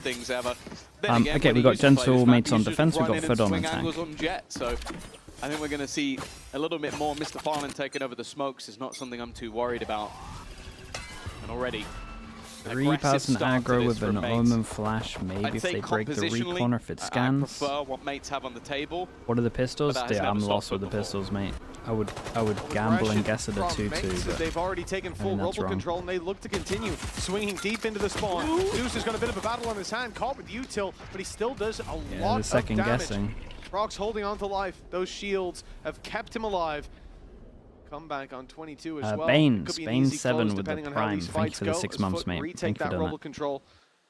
things ever. Then again, okay, we got gentle mates on defense, we got FUT on tank. On jet, so I think we're going to see a little bit more. Mr. Farland taking over the smokes is not something I'm too worried about. And already, 3,000 aggro with an Omen flash, maybe if they break the recon or if it scans. I prefer what mates have on the table. What are the pistols? Yeah, I'm lost with the pistols, mate. I would gamble and guess at a 2-2. But they've already taken full robo control and they look to continue swinging deep into the spawn. Zeus has got a bit of a battle on his hand, caught with util, but he still does a lot of damage. Guessing. Brock's holding on to life. Those shields have kept him alive. Comeback on 22 as well. Baines 7 with the prime. Thank you for the 6 months, mate. Thank you for doing that. Control.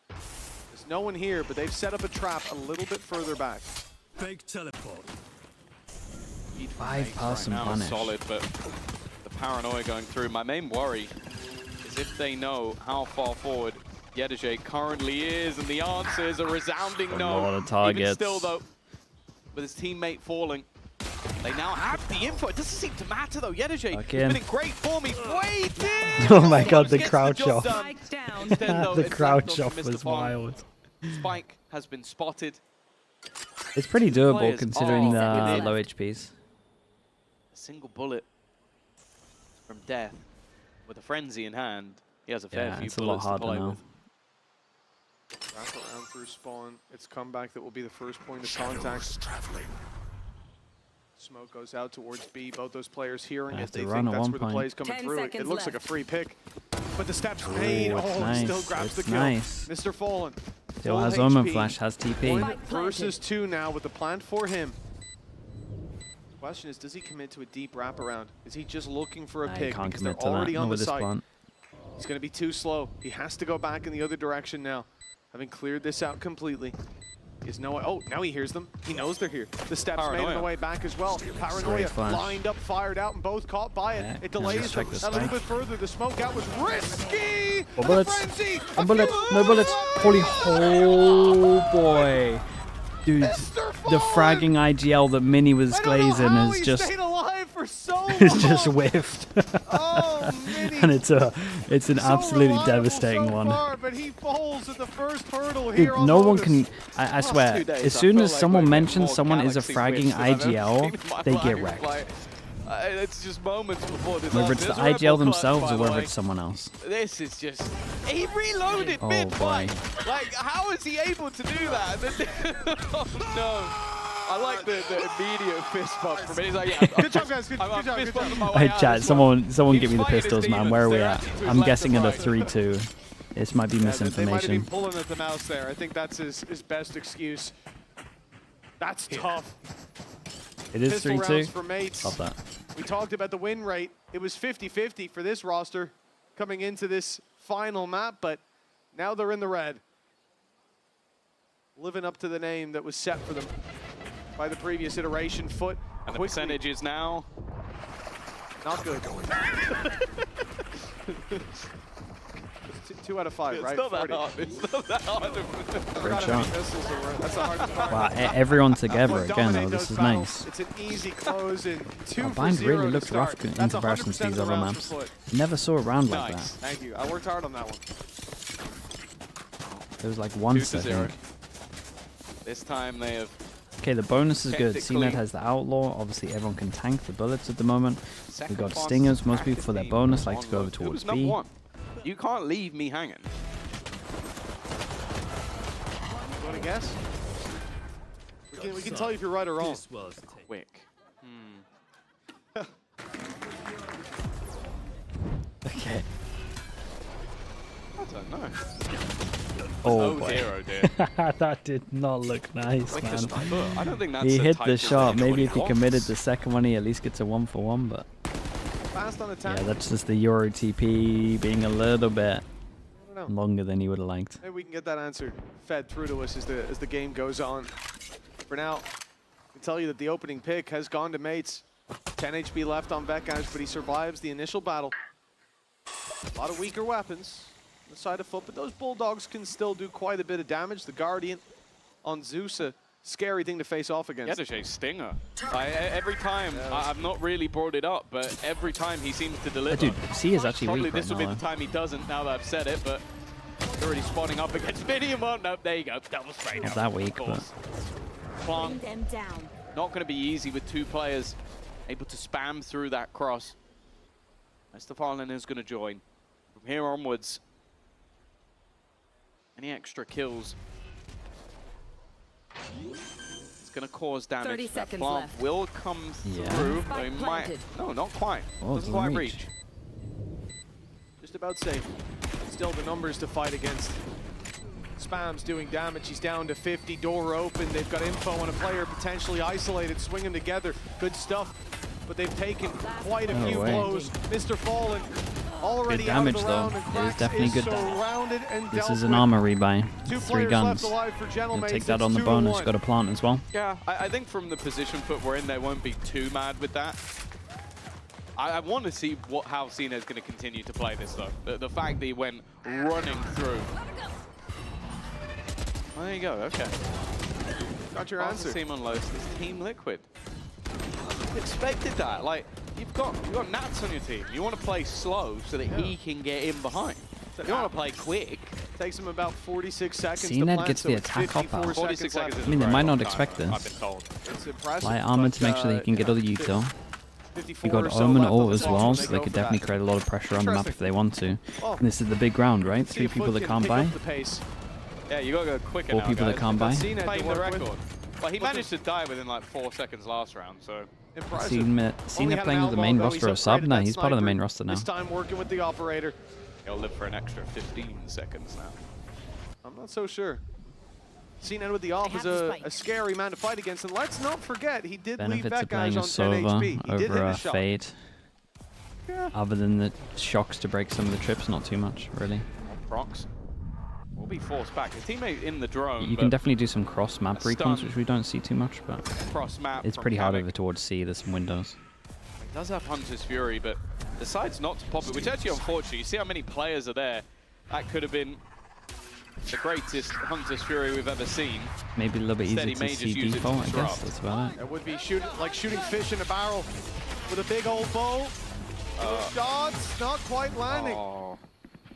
There's no one here, but they've set up a trap a little bit further back. Big teleport. 5-pass and punish. Solid, but the paranoia going through. My main worry is if they know how far forward Yedege currently is, and the answer is a resounding no. A lot of targets. Even still, though, with his teammate falling, they now have the info. It doesn't seem to matter, though. Yedege has been in great form. He's waiting. Oh my god, the crouch off. Though, the crouch off was wild. Spike has been spotted. It's pretty doable considering the low HPs. A single bullet from death with a frenzy in hand. He has a fair few bullets to play with. Wrap around through spawn. It's comeback that will be the first point of contact. Smoke goes out towards B. Both those players hearing it. They think that's where the play's coming through. It looks like a free pick. But the steps made. Oh, he still grabs the kill. Mr. Fallen. Still has Omen Flash, has TP. 1 versus 2 now with the plant for him. Question is, does he commit to a deep wraparound? Is he just looking for a pick? Can't because they're commit to already that. on the With site. plant. It's going to be too slow. He has to go back in the other direction now. Having cleared this out completely. Oh, now he hears them. He knows they're here. The steps made on the way back as well. Paranoia lined up, fired out, and both caught by it. It delays them a little bit further. The smoke out was risky. One bullet. One bullet. No bullets. Holy, oh boy. Dude, the fragging IGL that Mini was glazing is just it's just whiffed. Oh, and it's an absolutely devastating one. But he falls at the first hurdle here. Dude, no one can. I swear, as soon as someone mentions someone is a fragging IGL, they get wrecked. It's just moments before this. Whether it's the IGL themselves or whether it's someone else. This is just. He reloaded mid-fight. Like, how is he able to do that? Oh no. I like the immediate fist bump from it. He's like, yeah, good job, guys. Good job. Hey, chat, someone give me the pistols, man. Where are we at? I'm guessing at a 3-2. This might be misinformation. They might have been pulling at the mouse there. I think that's his best excuse. That's tough. It is 3-2. For mates. Love that. We talked about the win rate. It was 50-50 for this roster coming into this final map, but now they're in the red. Living up to the name that was set for them by the previous iteration. FUT. And the percentage is now not good. 2 out of 5, right? It's not that hard. It's not that hard. Great shot. That's the hardest part. Wow, everyone together again, though. This is nice. It's an easy close in 2 for Bind 0 really looked rough in comparison to these other maps. Never saw a round like that. Thank you. I worked hard on that one. There was like once, I think. This time they have. Okay, the bonus is good. CNET has the Outlaw. Obviously, everyone can tank the bullets at the moment. We got Stingers. Most people for their bonus like to go over towards B. You can't leave me hanging. You want to guess? We can tell you if you're right or wrong. Quick. Okay. I don't know. Oh boy. 0 dear. That did not look nice, man. I don't think that's he hit the shot. Maybe if he committed the second one, he at least gets a 1-for-1, but fast on attack. Yeah, that's just the Euro TP being a little bit longer than he would have liked. Maybe we can get that answer fed through to us as the game goes on. For now, I can tell you that the opening pick has gone to mates. 10 HP left on Vekaj, but he survives the initial battle. A lot of weaker weapons on the side of FUT, but those Bulldogs can still do quite a bit of damage. The Guardian on Zeus, a scary thing to face off against. Yedege Stinger. Every time, I've not really brought it up, but every time he seems to deliver. Dude, C is actually probably weak right this will be the time he doesn't, now that I've said it, but They're already spawning up against Minion. Nope, there you go. Double spray. Not that weak, but Plant. Not going to be easy with 2 players able to spam through that cross. Mr. Fallen is going to join. From here onwards, any extra kills, it's going to cause damage. 30 That seconds plant left. will come Yeah. through. Spike They might. planted. No, not quite. Oh, Doesn't quite reach. Just about safe. Still the numbers to fight against. Spam's doing damage. He's down to 50. Door open. They've got info on a player potentially isolated. Swing them together. Good stuff. But they've taken quite a No few way. blows. Mr. Fallen already Good out of damage, the though. round. And It is Krax definitely is good damage. surrounded and this dealt is an with. armor rebuy. 2 3 players guns. left alive for You'll Gentlemen. take that It's on the 2 to bonus. 1. Got a plant as well. Yeah, I think from the position FUT we're in, they won't be too mad with that. I want to see how Cena is going to continue to play this, though. The fact that he went running through. Well, there you go. Okay. Got your Answer. answer. Team on Lotus. It's Team Liquid. Expected that. Like you've got Nats on your team. You want to play slow so that he can get in behind. You don't want to play quick. Takes him about 46 seconds to CNED plant, gets so the it's attack up 54 out. 46 seconds seconds. left. Is I mean, a they very might long not time, expect this. I've been told. It's impressive. Light armor but, to make sure that you can get other ult though. 54 You got or so Omen left on ult the as clock well, when so they they go could for definitely that. create a lot of pressure on the map if they want to. Well, And this is the big round, right? see 3 if people FUT that can can't pick buy. up the pace. Yeah, you got to go quicker 4 now, people that guys. can't buy. Seen it Playing to the work record. with. Well, he managed to die within like 4 seconds last round, so Impressive. Cena Only had playing an with the elbow, main though. roster He's of sub? upgraded No, that he's part of the sniper. main roster now. This time working with the operator. he'll live for an extra 15 seconds now. I'm not so sure. CNED with the off is have the a spike. scary man to fight against, and let's not forget he did leave Benefits of that guy playing on a 10 Sova HP. He did hit over a a shot. Fade. Yeah. Other than the shocks to break some of the trips, not too much, really. Prox will be forced back. His teammate in the drone. You can definitely do some cross-map a recons, stun. which we don't see too much, but cross map. it's from pretty hard Kavik. over towards C. There's some windows. He does have Hunter's Fury, but decides not to pop it, which actually unfortunate. You see how many players are there. That could have been the greatest Hunter's Fury we've ever seen. Maybe a little bit Instead, easier he may to just see use it to default, I guess. disrupt. That's about it. It would be like shooting fish in a barrel with a big old bow. Those shots not quite landing. Oh,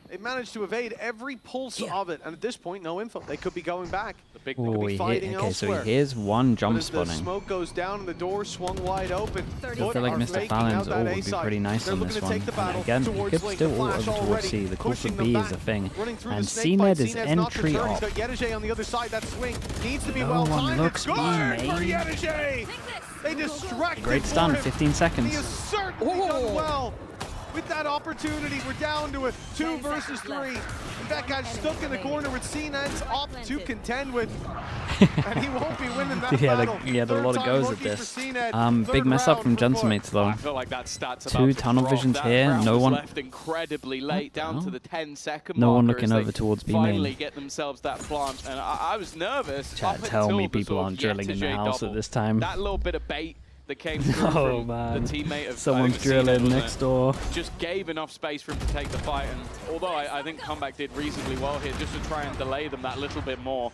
They managed to evade every pulse of it, and at this point, no info. They could be going back. the big Oh, be he fighting hit. Okay, so elsewhere. he hears one But jump as the spawning. smoke goes down and the door swung wide open, I I feel feel like are Mr. making Fallon's out that ult A would be side. pretty nice They're on looking this to one. take the battle And again, he towards could Link. still The ult flash over towards already C. The cool for pushing them B is back. a thing. Running through And the snake fight. CNED is CNED's not entry deterred. He's off. got Yedijay on the other side. That swing needs to be No well one timed. looks It's B, good for mate. Yedijay. They distracted Great for stun, him. 15 seconds. He has certainly done well with that opportunity. We're down to a 2 versus 3. And that guy's stuck in the corner with CNED's op to contend with. And he won't be winning that He had battle. a Third lot of time goes at lucky for this. CNED. Big Third mess up round from for FUT. Gentlemates though. I feel like that stat's Two about to tunnel drop. visions That here, round no was one- left incredibly late, down to hell? the 10-second No one marker looking as they over towards B main. finally get themselves that plant, and I was nervous. Chat, up tell until me the people sort of aren't drilling in the Yetijay house double. at this time. That little bit of bait that came through Oh from man, the teammate of someone's I think it was CNED, drilling wasn't next it? door. Just gave enough space for him to take the fight, and although I think Comeback did reasonably well here, just to try and delay them that little bit more.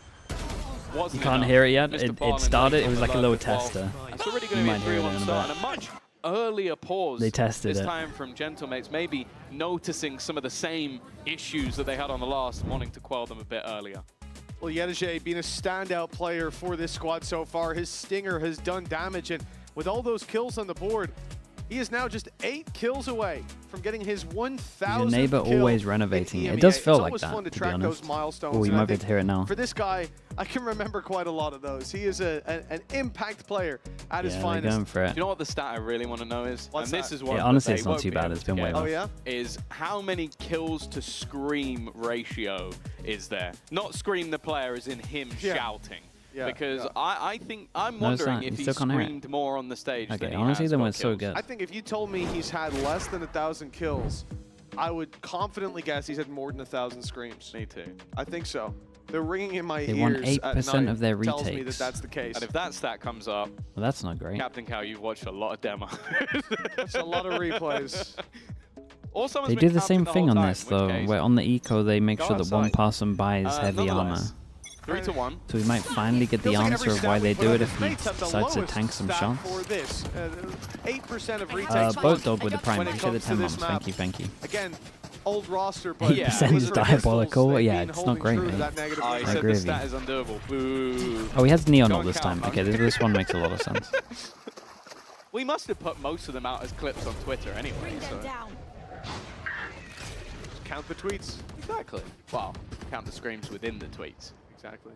You can't hear it yet. It started. It was like a little tester. It's already going You to might be hear a it 3-1 in a start bit. and a much earlier pause. They tested this it. time from Gentlemates, maybe noticing some of the same issues that they had on the last, wanting to quell them a bit earlier. Well, Yedijay being a standout player for this squad so far. His stinger has done damage, and with all those kills on the board, he is now just 8 kills away from getting his 1,000th Your neighbor kill always in renovating. EMEA. It does feel It's like always that, fun to to be track honest. those milestones. Oh, you and I might be able think to hear it now. For this guy, I can remember quite a lot of those. He is an impact player at his Yeah, they're finest. going for Do it. you know what the stat I really want to know is? What's and this that? is one Yeah, that honestly, they it's not won't too be bad. able It's to been get. way Oh less. yeah? Is how many kills to scream ratio is there? Not scream the player as in him Yeah. shouting. Yeah, Because yeah. I think I'm No, it's wondering not. if You he still can't hear it. screamed more on the stage Okay, than he honestly, has then got we're so kills. good. I think if you told me he's had less than 1,000 kills, I would confidently guess he's had more than 1,000 screams. Me too. I think so. They're ringing in my They won ears 8% at night. of their Tells me that retakes. that's the case. And if that stat comes up, Well, that's not great. Captain Cow, you've watched a lot of demo. That's a lot of replays. Or someone's They been do the same captain thing whole on time, this in which though, case- where on the eco they make Go sure that one outside. person buys heavy armor. Nonetheless, 3-1. So we might finally get the answer of why they do it if he decides to tank some shots. 8% of retakes. Both dog with the prime. when it Appreciate the comes 10 to months. this Thank you, thank you. Again, old roster, but 8% is diabolical. Yeah, it's not great, mate. I said agree the with you. stat is undoable. Boo. Oh, he has Neon all Don't this time. count, Okay, this one makes a lot of sense. We must have put most of them out as clips on Twitter anyway, so. Count the tweets. Exactly. Well, count the screams within the tweets. Exactly.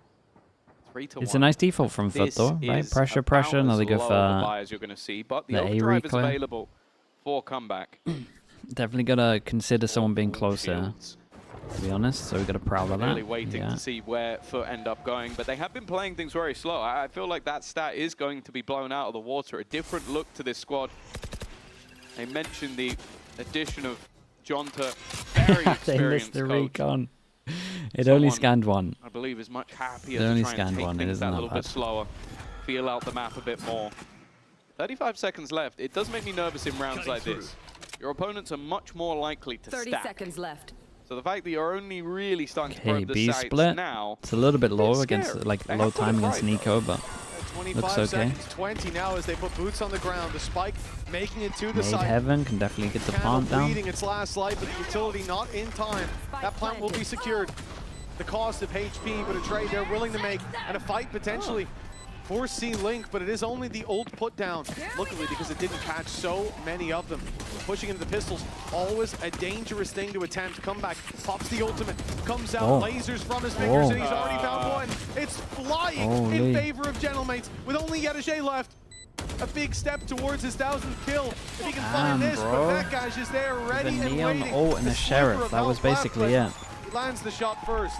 3-1. It's a nice default from FUT though, right? Pressure, pressure. Now they go for buyers you're going to see, but the overdrive is available for comeback. Definitely gotta consider someone being closer, to be honest. So we gotta prowl of that. Really waiting to see where FUT end up going, but they have been playing things very slow. I feel like that stat is going to be blown out of the water. A different look to this squad. They mentioned the addition of Jonta, very experienced They missed the coach. recon. It only scanned one. I believe is much happier They only to try and scanned take one. It things isn't that that little bit bad. slower, feel out the map a bit more. 35 seconds left. It does make me nervous in rounds like this. Your opponents are much more likely to 30 stack. seconds left. So the fact that you're only really starting to Okay, probe the B sites split. now, It's a little bit low against, scary. like, They low have got time it against right, Nico, but 25 looks okay. seconds, 20 now as they put boots on the ground. The spike making it to the Made site. Heaven can definitely get the Candle plant down. bleeding its last life, but the utility not in time. That plant will be secured. The cost of HP, but a trade they're willing to make, and a fight potentially for C-Link, but it is only the old put down, luckily, because it didn't catch so many of them. Pushing into the pistols, always a dangerous thing to attempt. Comeback, pops the ultimate, comes out, lasers from his fingers, and he's already found one. It's flying in favor of Gentlemates, with only Yedajay left. A big step towards his 1000th kill. If he can find this, but that guy's just there, ready The and Neon waiting. ult and a Sheriff, that was basically it. He lands the shot first.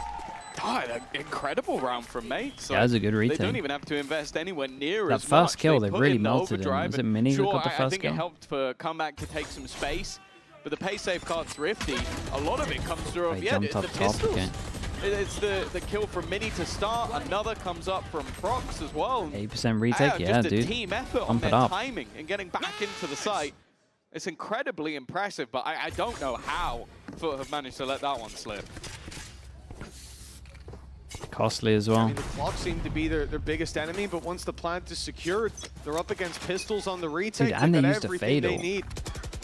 God, an incredible round from Mates. Yeah, that was a good retake. They don't even have to invest anywhere near That as much. first kill, they put really in the melted him. overdrive, Was it and Mini that sure, got the I first think kill? it helped for Comeback to take some space, but the pay save card Thrifty, a lot of it comes through. They Yeah, jumped the up top, pistols. okay. It's the kill from Mini to start. Another comes up from Prox as well. 8% retake, yeah, just dude. a team effort on Pump it their up. timing and getting back into the site. It's incredibly impressive, but I don't know how FUT have managed to let that one slip. Costly as well. I mean, the clock seemed to be their biggest enemy, but once the plant is secured, they're up against pistols on the retake. Dude, and They've they got used a everything they fatal. need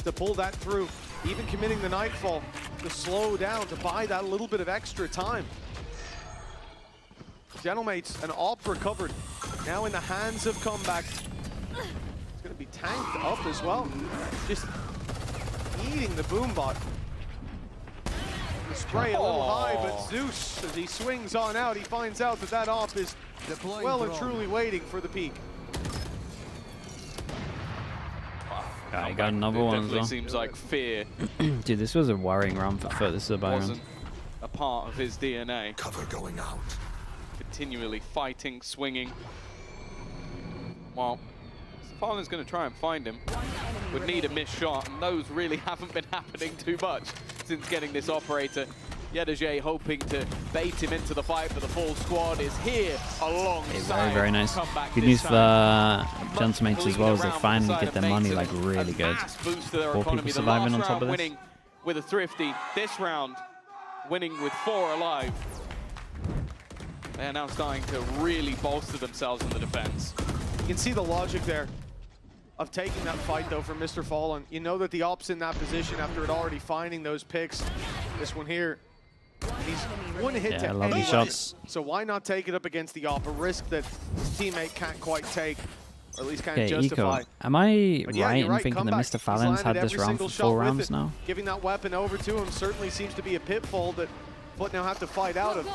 to pull that through. Even committing the Nightfall to slow down, to buy that little bit of extra time. Gentlemates, an AWP recovered. Now in the hands of Comeback. It's going to be tanked up as well. Just eating the boombot. The spray a little high, but Zeus, as he swings on out, he finds out that that AWP is well and truly waiting for the peak. Yeah, he got another one as Definitely well. seems like fear Dude, this was a worrying round for FUT. This is a buy round. wasn't a part of his DNA. Cover going out. Continually fighting, swinging. Well, Fallen's going to try and find him. Would need a missed shot, and those really haven't been happening too much since getting this operator. Yedajay hoping to bait him into the fight, but the full squad is here alongside. Very, very nice. Comeback Good this news for time. Gentlemates as well, as they finally get their money like really good. Boost to their 4 economy. people The surviving last on top round of this. winning with a Thrifty. This round winning with 4 alive. They are now starting to really bolster themselves in the defense. You can see the logic there of taking that fight, though, from Mr. Fallen. You know that the op's in that position after it already finding those picks. This one here, he's one hit to lovely anyone. shots. So why not take it up against the op? A risk that his teammate can't quite take, or at least can't Okay, justify. Eco, am I But yeah, right you're in thinking that Comeback. Mr. He's Fallon's had landed this every round single for shot 4 with rounds it. now? Giving that weapon over to him certainly seems to be a pitfall that FUT now have to fight out of.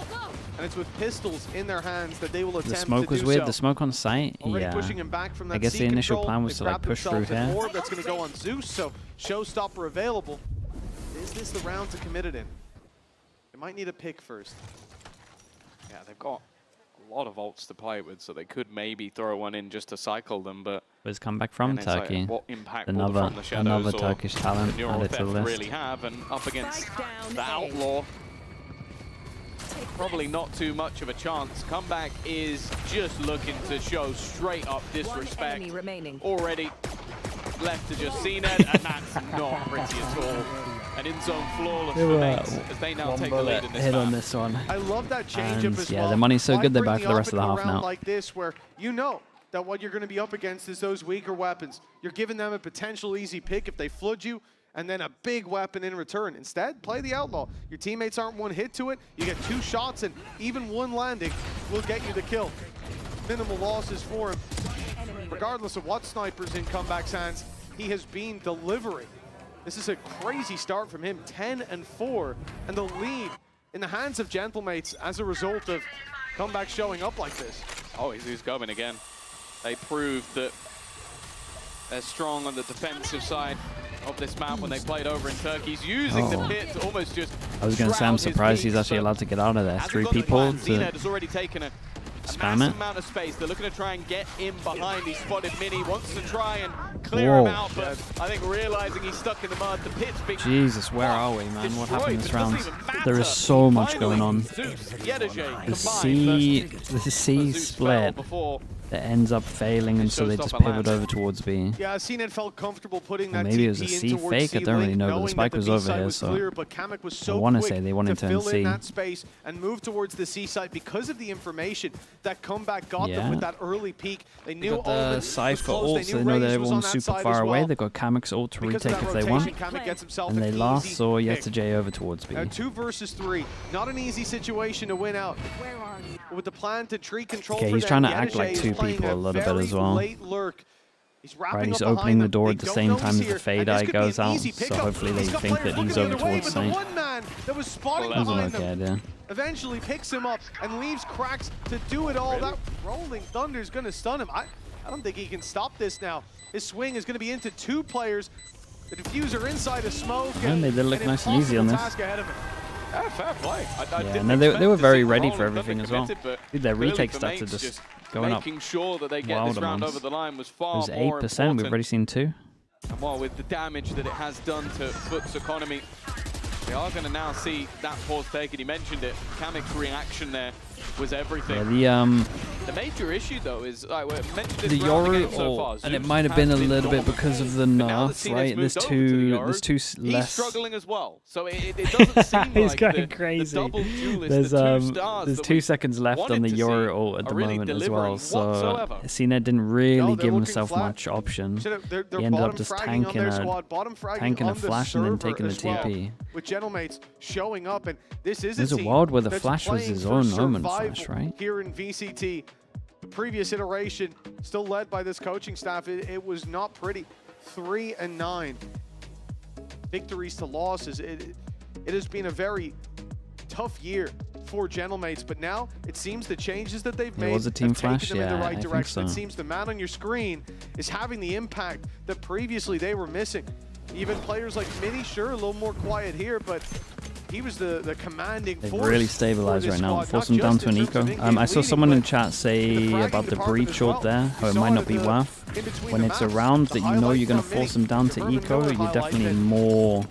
And it's with pistols in their hands that they will attempt The smoke to was do weird. so. The smoke on site, Already yeah. pushing him back from that I guess C the initial control. plan was They've to like grabbed push through themselves an here. orb that's going to go on Zeus, so showstopper available. Is this the round to commit it in? They might need a pick first. Yeah, they've got a lot of ults to play with, so they could maybe throw one in just to cycle them, but Where's comeback from? and it's like, Turkey. what impact will Another, the From the Shadows another or Turkish talent the Neural added to the Theft list. really have, and up against Spike down the A. Outlaw. Probably not too much of a chance. Comeback is just looking to show straight up disrespect. Enemy remaining. Already left to just CNED, and that's not pretty at all. An in-zone flawless They for were Mates as they now one take the lead bullet in this hit map. on this one. I love that change up And as yeah, well. the money's so Why good they're bring back for the rest of the up half into a round now. like this where you know that what you're going to be up against is those weaker weapons. You're giving them a potential easy pick if they flood you, and then a big weapon in return. Instead, play the Outlaw. Your teammates aren't one hit to it. You get 2 shots, and even one landing will get you the kill. Minimal losses for him. Regardless of what sniper's in Comeback's hands, he has been delivering. This is a crazy start from him, 10-4, and the lead in the hands of Gentlemates as a result of Comeback showing up like this. Oh, he's going again. They proved that they're strong on the defensive side of this map when they played over in Turkey. He's using the pit to almost just I was going to say, I'm surprised he's actually allowed to get out of there. 3 people to Zened has already taken a spam massive it. amount of space. They're looking to try and get in behind. He spotted Mini, wants to try and clear him out, but I think realizing he's stuck in the mud, the pit's big. Jesus, where are we, man? What happened this round? There is Matter. so much Finally, going on. Zeus, Yedege The C split that ends up failing, and so they just pivot over towards B. Yeah, CNET felt comfortable putting Or that maybe it was a TP in C towards fake, I don't really C-Link, know, but the knowing spike that was B over side here, was so clear, but Kamek was so wanna quick say they wanted to fill C. in that space and move towards the C site because of the information that Comeback got them with that early peek. They They knew got all of the it Cypher was ult, close. so they know that Raze was on everyone's that super side far as away. well. They've got Kamek's ult to Because of retake that if they rotation, want. Kamek gets himself And an they lost, easy so pick. Yetsuj over towards B. Now 2 versus 3, not an easy situation to win out. With the plan to tree control Okay, for he's them, trying to act Yedege like is 2 playing people a little bit as well. late lurk. He's wrapping Right, he's up opening behind the them. door They at the don't same know time he's as the here, fade and this eye could be goes an out, easy so pickup. hopefully they He's got think players that he's looking over the other way, towards but the site. one man that was spotting Well, behind Doesn't them look at, eventually picks him up and leaves Cracks to do it all. That rolling thunder is going to stun him. I don't think he can stop this now. His swing is going to be into 2 players. The diffuser inside a smoke. And they did look an nice and easy on this. impossible task ahead of him. Yeah, fair play. I Yeah, didn't no, they expect were to very see ready Roland for everything as well. committed, but Dude, their clearly retake for stats are Mates, just going up. Making sure that they get wild this round amounts. over the line was It far was more 8%. important. We've already seen 2. And while with the damage that it has done to FUT's economy, we are going to now see that pause taken. He mentioned it. Kamek's reaction there was everything. Yeah, The major issue, though, is like we mentioned this the throughout the Yoru game so far. ult, and it Zeus might have has been a little bit dominant. because of the But now that nerf, CNET's right? moved over to the Yoru, There's 2 he's less. struggling as well. So it doesn't seem He's like going the crazy. double duelist, There's the 2 stars there's that 2 we seconds left on wanted the to Yoru see ult at are the really moment as delivering well. So whatsoever. CNET didn't really No, they're give looking himself flat. much option. They're He ended bottom up just fragging on tanking their a squad, bottom fragging tanking a on the flash and then server taking the as well, TP. with Gentlemates showing up, and this is There's a a team world where the that's flash was playing his for own omen survival flash, right? Here in VCT, the previous iteration, still led by this coaching staff, it was not pretty. 3-9 victories to losses. It has been a very tough year for Gentlemates, but now it seems the changes that they've made was a team have taken flash? them in the Yeah, right I think direction. It so. seems the man on your screen is having the impact that previously they were missing. Even players like Mini, sure, a little more quiet here, but he was the commanding They've force really for stabilized this right now. squad, Force not them down just to an in terms of eco. in-game I saw leading, someone in but chat in say the fragging about the department breach as well. ult there, how We it saw might not be in worth. between When the it's a maps, round the that you know highlight you're going to from Mini, force them down to Vermin eco, Miller you're highlight definitely that more he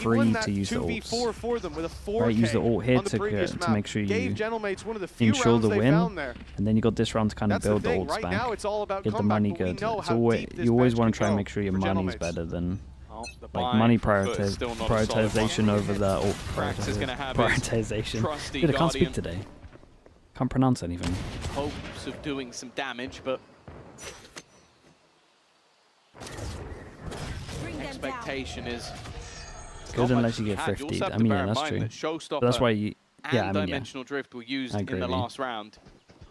free won to that use the 2v4 ults. for them with a 4K Right, use the ult here on the previous to map. make sure Gave you Gentlemates one of the few ensure rounds the they win, found there. and then you got this round to kind of That's build the the thing. ults Right back. now it's all about Get the comeback, money but we good. know It's how always, deep this you always bench want to can try and go make sure your for money's Gentlemates. better than Oh, the like buy money for FUT is still not a solid one. prioritization over the ult Cracks is gonna have his prioritization. trusty Dude, I can't speak Guardian. today. Can't pronounce anything. Hopes of doing some damage, but expectation is Good unless you get 50. I mean, yeah, that's true. But that's why you. Yeah, I and mean, yeah. Dimensional Drift were used I in agree the with you. last round.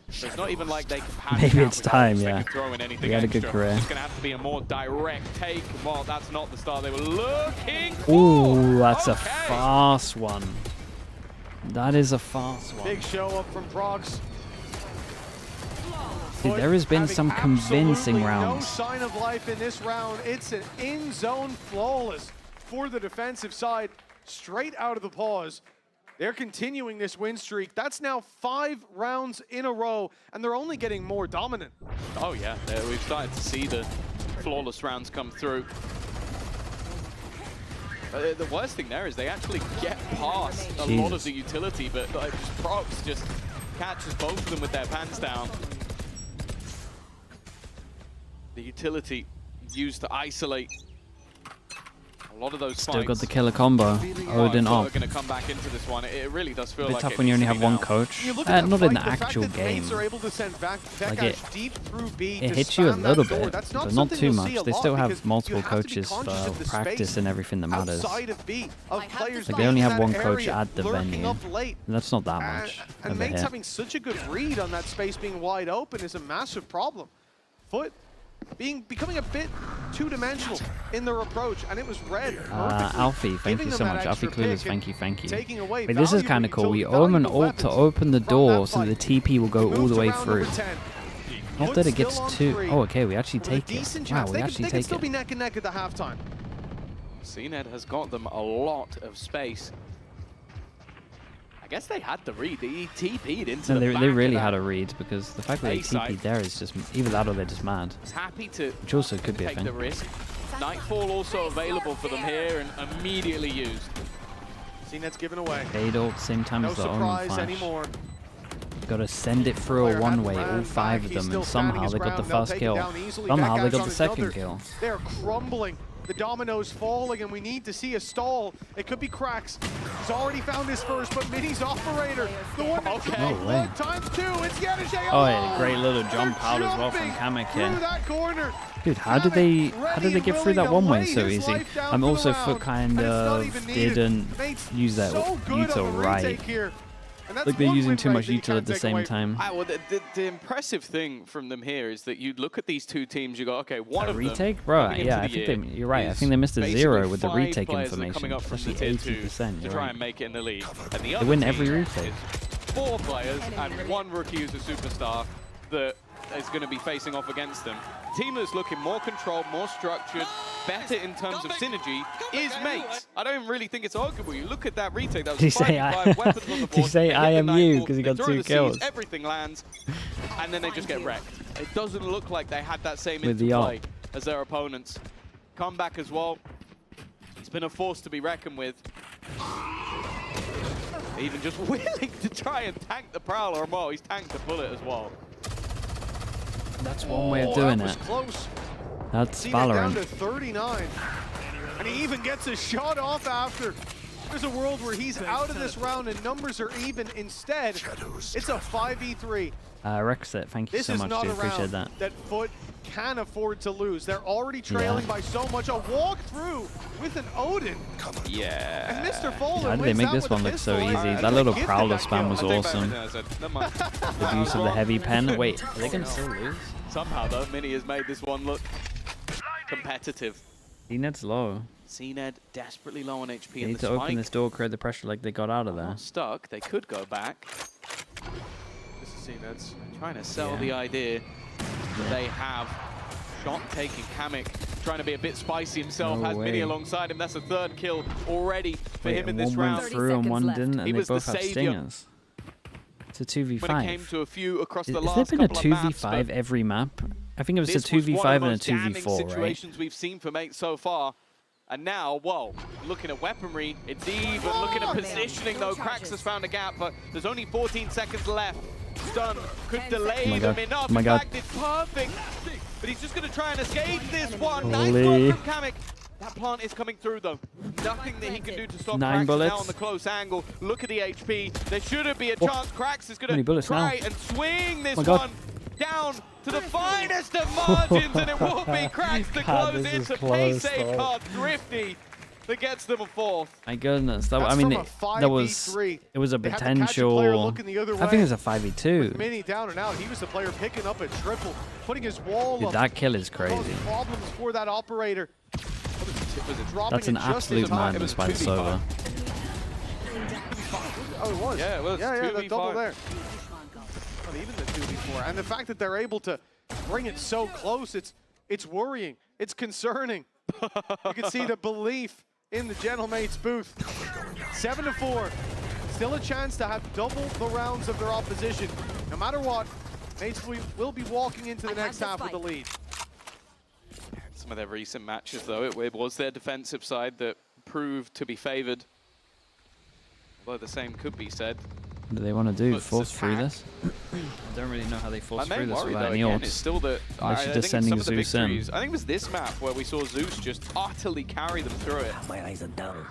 So it's not even like they can panic Maybe out it's with time, ults. They yeah. can throw in anything We had a good extra. career. It's going to have to be a more direct take. Well, that's not the start they were looking for. Ooh, that's a Okay. fast one. That is a fast one. Big show up from Prox. Dude, there has been Having some convincing absolutely rounds. No sign of life in this round. It's an in-zone flawless for the defensive side, straight out of the pause. They're continuing this win streak. That's now 5 rounds in a row, and they're only getting more dominant. Oh, yeah. We've started to see the flawless rounds come through. The worst thing there is they actually get past a lot of the utility, but like, Prox just catches both of them with their pants down. The utility used to isolate A lot of those Still fights. got the killer combo. Odin are up. going to come back into this one. It really does feel A bit like tough it when you needs only to have be one now. coach. You look at that Not in the fight, actual fact that game. Mates are able to send Like it deep through B It to hits you a spam little that door. bit, That's but not something too you'll much. see a They lot still because have multiple you have to be coaches conscious of for the practice space and everything that matters. outside of B, of players Like they only being have in one that coach area, at the lurking venue. up late. And that's not that much And of a Mates hit. having such a good read on that space being wide open is a massive problem. FUT becoming a bit two-dimensional in their approach, and it was read perfectly. Alfie, thank giving you them so that much. Alfie extra Clueless, pick thank you, thank you. taking away Wait, this is kind of cool. We own an ult to open the door so the TP will go all the way through. Not that it gets two. Oh, okay, we actually take it. Wow, we actually they can take still be it. neck and neck at the halftime. CNED has got them a lot of space. I guess they had the read. They TP'd into No, the they back really of had that. a read because the fact that they A-side. TP'd there is just either that or they're just mad. He's happy to Which also could be a take thing. the risk. Nightfall also available for them here and immediately used. CNED's given away. Fade ult, same time No as the Omen surprise flash. anymore. Gotta send it through a one-way, all five of them, and somehow they got the first kill. Somehow they got the second kill. They're crumbling. The dominoes falling, and we need to see a stall. It could be Cracks. He's already found his first, but Mini's operator, the one that Okay. No way. times two. It's Yadishay. Oh, yeah, great little jump out as well from Kamek through here. that corner. Dude, how did they get through that one way so easy? Also FUT kind of didn't use that util right. Like they're using too much util at the same time. Well, the impressive thing from them here is that you look at these two teams, you go, okay, one of them Retake? Bro, coming yeah, I into the think year you're right. I is think they missed a basically 0 with the 5 retake players that are information. coming up from Especially the tier 2 80%, to you're try right. and make it in the league. And the They other win team every retake. is 4 players and 1 rookie who's a superstar that is going to be facing off against them. The team that's looking more controlled, more structured, better in terms of synergy is Mates. I don't really think it's arguable. You look at that retake, that Did you was say 5v5 weapons on the board. Did you say They hit I the am you Nightfall, because he they got throw 2 the Cs, kills? everything lands, and then they just get wrecked. It doesn't look like they had that same With the interplay as their opponents. Come back as well. It's been a force to be reckoned with. Even just willing to try and tank the Prowler, and well, he's tanked the bullet as well. That's one way of doing that was it. close. That's CNED down Valorant. to 39. And he even gets a shot off after. There's a world where he's out of this round and numbers are even. Instead, it's a 5v3. Rexit, thank you This so is much, not dude. a Appreciate round that. that FUT can afford to lose. They're already trailing by so much. A walk through with an Odin. Yeah. And Mr. Foley How did they wins make that this with a one look so pistol. easy? I That little gifted Prowler that spam kill. was I take back awesome. everything I said. Never mind. The use of the heavy pen. Wait, are they gonna still lose? Somehow, though, Mini has made this one look competitive. CNED's low. CNED desperately low on HP, They and need the to open spike this door, create the pressure like they got out of there. not stuck. They could go back. This is CNED's. Trying to sell Yeah. the idea that they have shot-taking Kamek, trying to be a bit spicy himself, No has Mini way. alongside him. That's a 3rd kill already for Wait, him in and this one round. went through and 30 one seconds didn't, left. and He they was the both have savior. stingers. It's a 2v5. When it came to a few across the Has last there been a couple of maps, 2v5 but every map? I think it was a this was one 2v5 of the and a most damning 2v4, right? situations we've seen for Mate so far. And now, whoa, looking at weaponry, it's even looking at positioning though. Cracks has found a gap, but there's only 14 seconds left. Stun could delay Oh my them God. enough. Oh my In God. fact, it's perfect. But he's just going to try and escape this one. Holy. Nice block from Kamek. That plant is coming through though. Nothing that he can do to stop 9 Cracks bullets. now on the close angle. Look at the HP. There shouldn't be a Oh. chance. Cracks is How going many to bullets try now? and swing this Oh my God. one down to the finest of margins, and it will be Cracks to God, close this it. is To close, pay save though. card Thrifty that gets them a 4th. My goodness, that, That's I mean, from a that was 5v3. it was a They had to catch a player potential. looking the other I think it way. was a 5v2. Mini down and out. He was the player picking up a triple, putting his wall Dude, up. that kill is Caused crazy. problems for that operator. Was it Dropping That's an it just in absolute time. It was madness by the 2v5. server. Oh, it was. Yeah, it was Yeah, the 2v5. double there. Not even the 2v4. And the fact that they're able to bring it so close, it's worrying. It's concerning. You can see the belief in the Gentlemates booth. 7-4. Still a chance to have double the rounds of their opposition. No matter what, Mates will be walking into the next half with the lead. Some of their recent matches, though, it was their defensive side that proved to be favored. Although the same could be said What do they want to do? Puts Force through attack. this? I don't really know how they force My through main this worry, without though, any again, is ults. still that Unless you're I just think sending some of the Zeus in. victories, I think it was this map where we saw Zeus just utterly carry them through it. My eyes are down.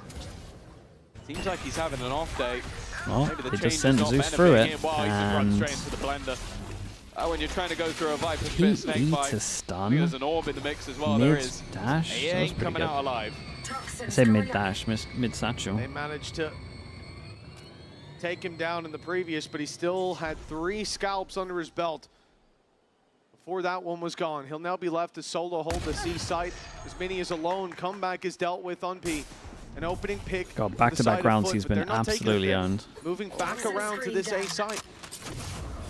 Seems like he's having an off day. Well, Maybe the they change just is send not Zeus through benefiting it, him. Wow, he just runs and straight into the blender. When you're trying to go through a Viper he Spit Snake eats fight, a I think stun. there's an orb in the mix as well. There Mid is. dash. He That was ain't pretty coming good. out alive. I say mid dash, mid satchel. They managed to take him down in the previous, but he still had 3 scalps under his belt before that one was gone. He'll now be left to solo hold the C site. As Mini is alone, comeback is dealt with on P. An opening pick. God, back-to-back rounds, he's been absolutely owned. Moving back around to this A site.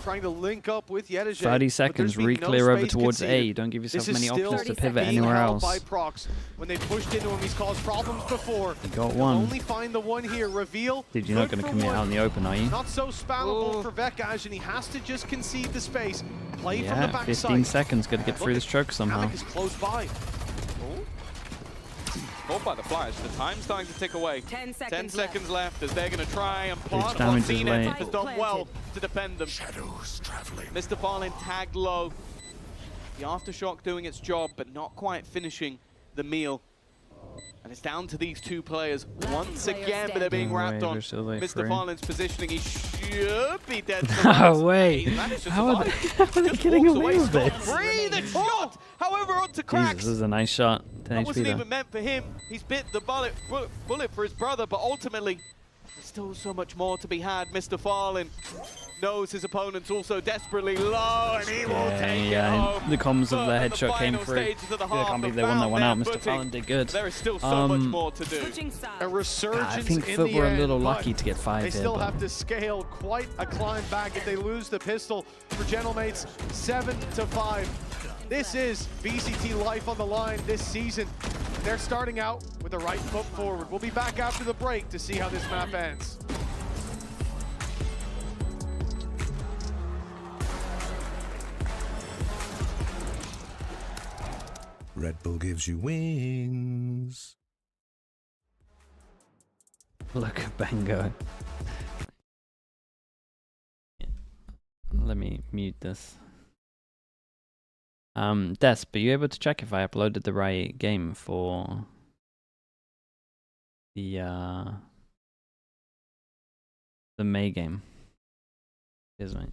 Trying to link up with Yedege. 30 seconds, re-clear over towards A. Don't give yourself many options to pivot anywhere else. By Prox. When they pushed into him, he's caused problems before. You got He'll one. only find the one here. Reveal. Dude, you're not Good going to for commit one. out in the open, are you? Not so spammable for Vekaj, and he has to just concede the space. Play from the Yeah, back 15 side. seconds. Got to get through this choke somehow. Alec is close by. Caught by the flash. The time's starting to tick away. 10 10 seconds seconds left as they're going to try and plant. damage is Martinez late. has done well to defend them. Mr. Farlin tagged low. The Aftershock doing its job, but not quite finishing the meal. And it's down to these 2 players once player again, but they're being No wrapped way, on they're still like Mr. free. Farlin's positioning. He should be dead. No way. He managed to How are they, survive. how are they Just getting walks away with scot this? free. The shot, however, onto Jesus, cracks. this is a nice shot. 10 That HP wasn't though. even meant for him. He's bit the bullet for his brother, but ultimately, there's still so much more to be had. Mr. Farlin knows his opponent's also desperately low, and he will take it home. The comms of But the at headshot came final through. stages of the I half, can't believe they have won that found one out. their Mr. footing. Fallon did good. There is still so much more to do. Switching sides. A resurgence I think in FUT the were a end, little but lucky to get 5 they here, still but have to scale quite a climb back if they lose the pistol. For Gentlemates, 7-5. This is VCT life on the line this season. They're starting out with the right foot forward. We'll be back after the break to see how this map ends. Red Bull gives you wings. look at Bengo. Let me mute this. Des, are you able to check if I uploaded the right game for the May game? Cheers, mate.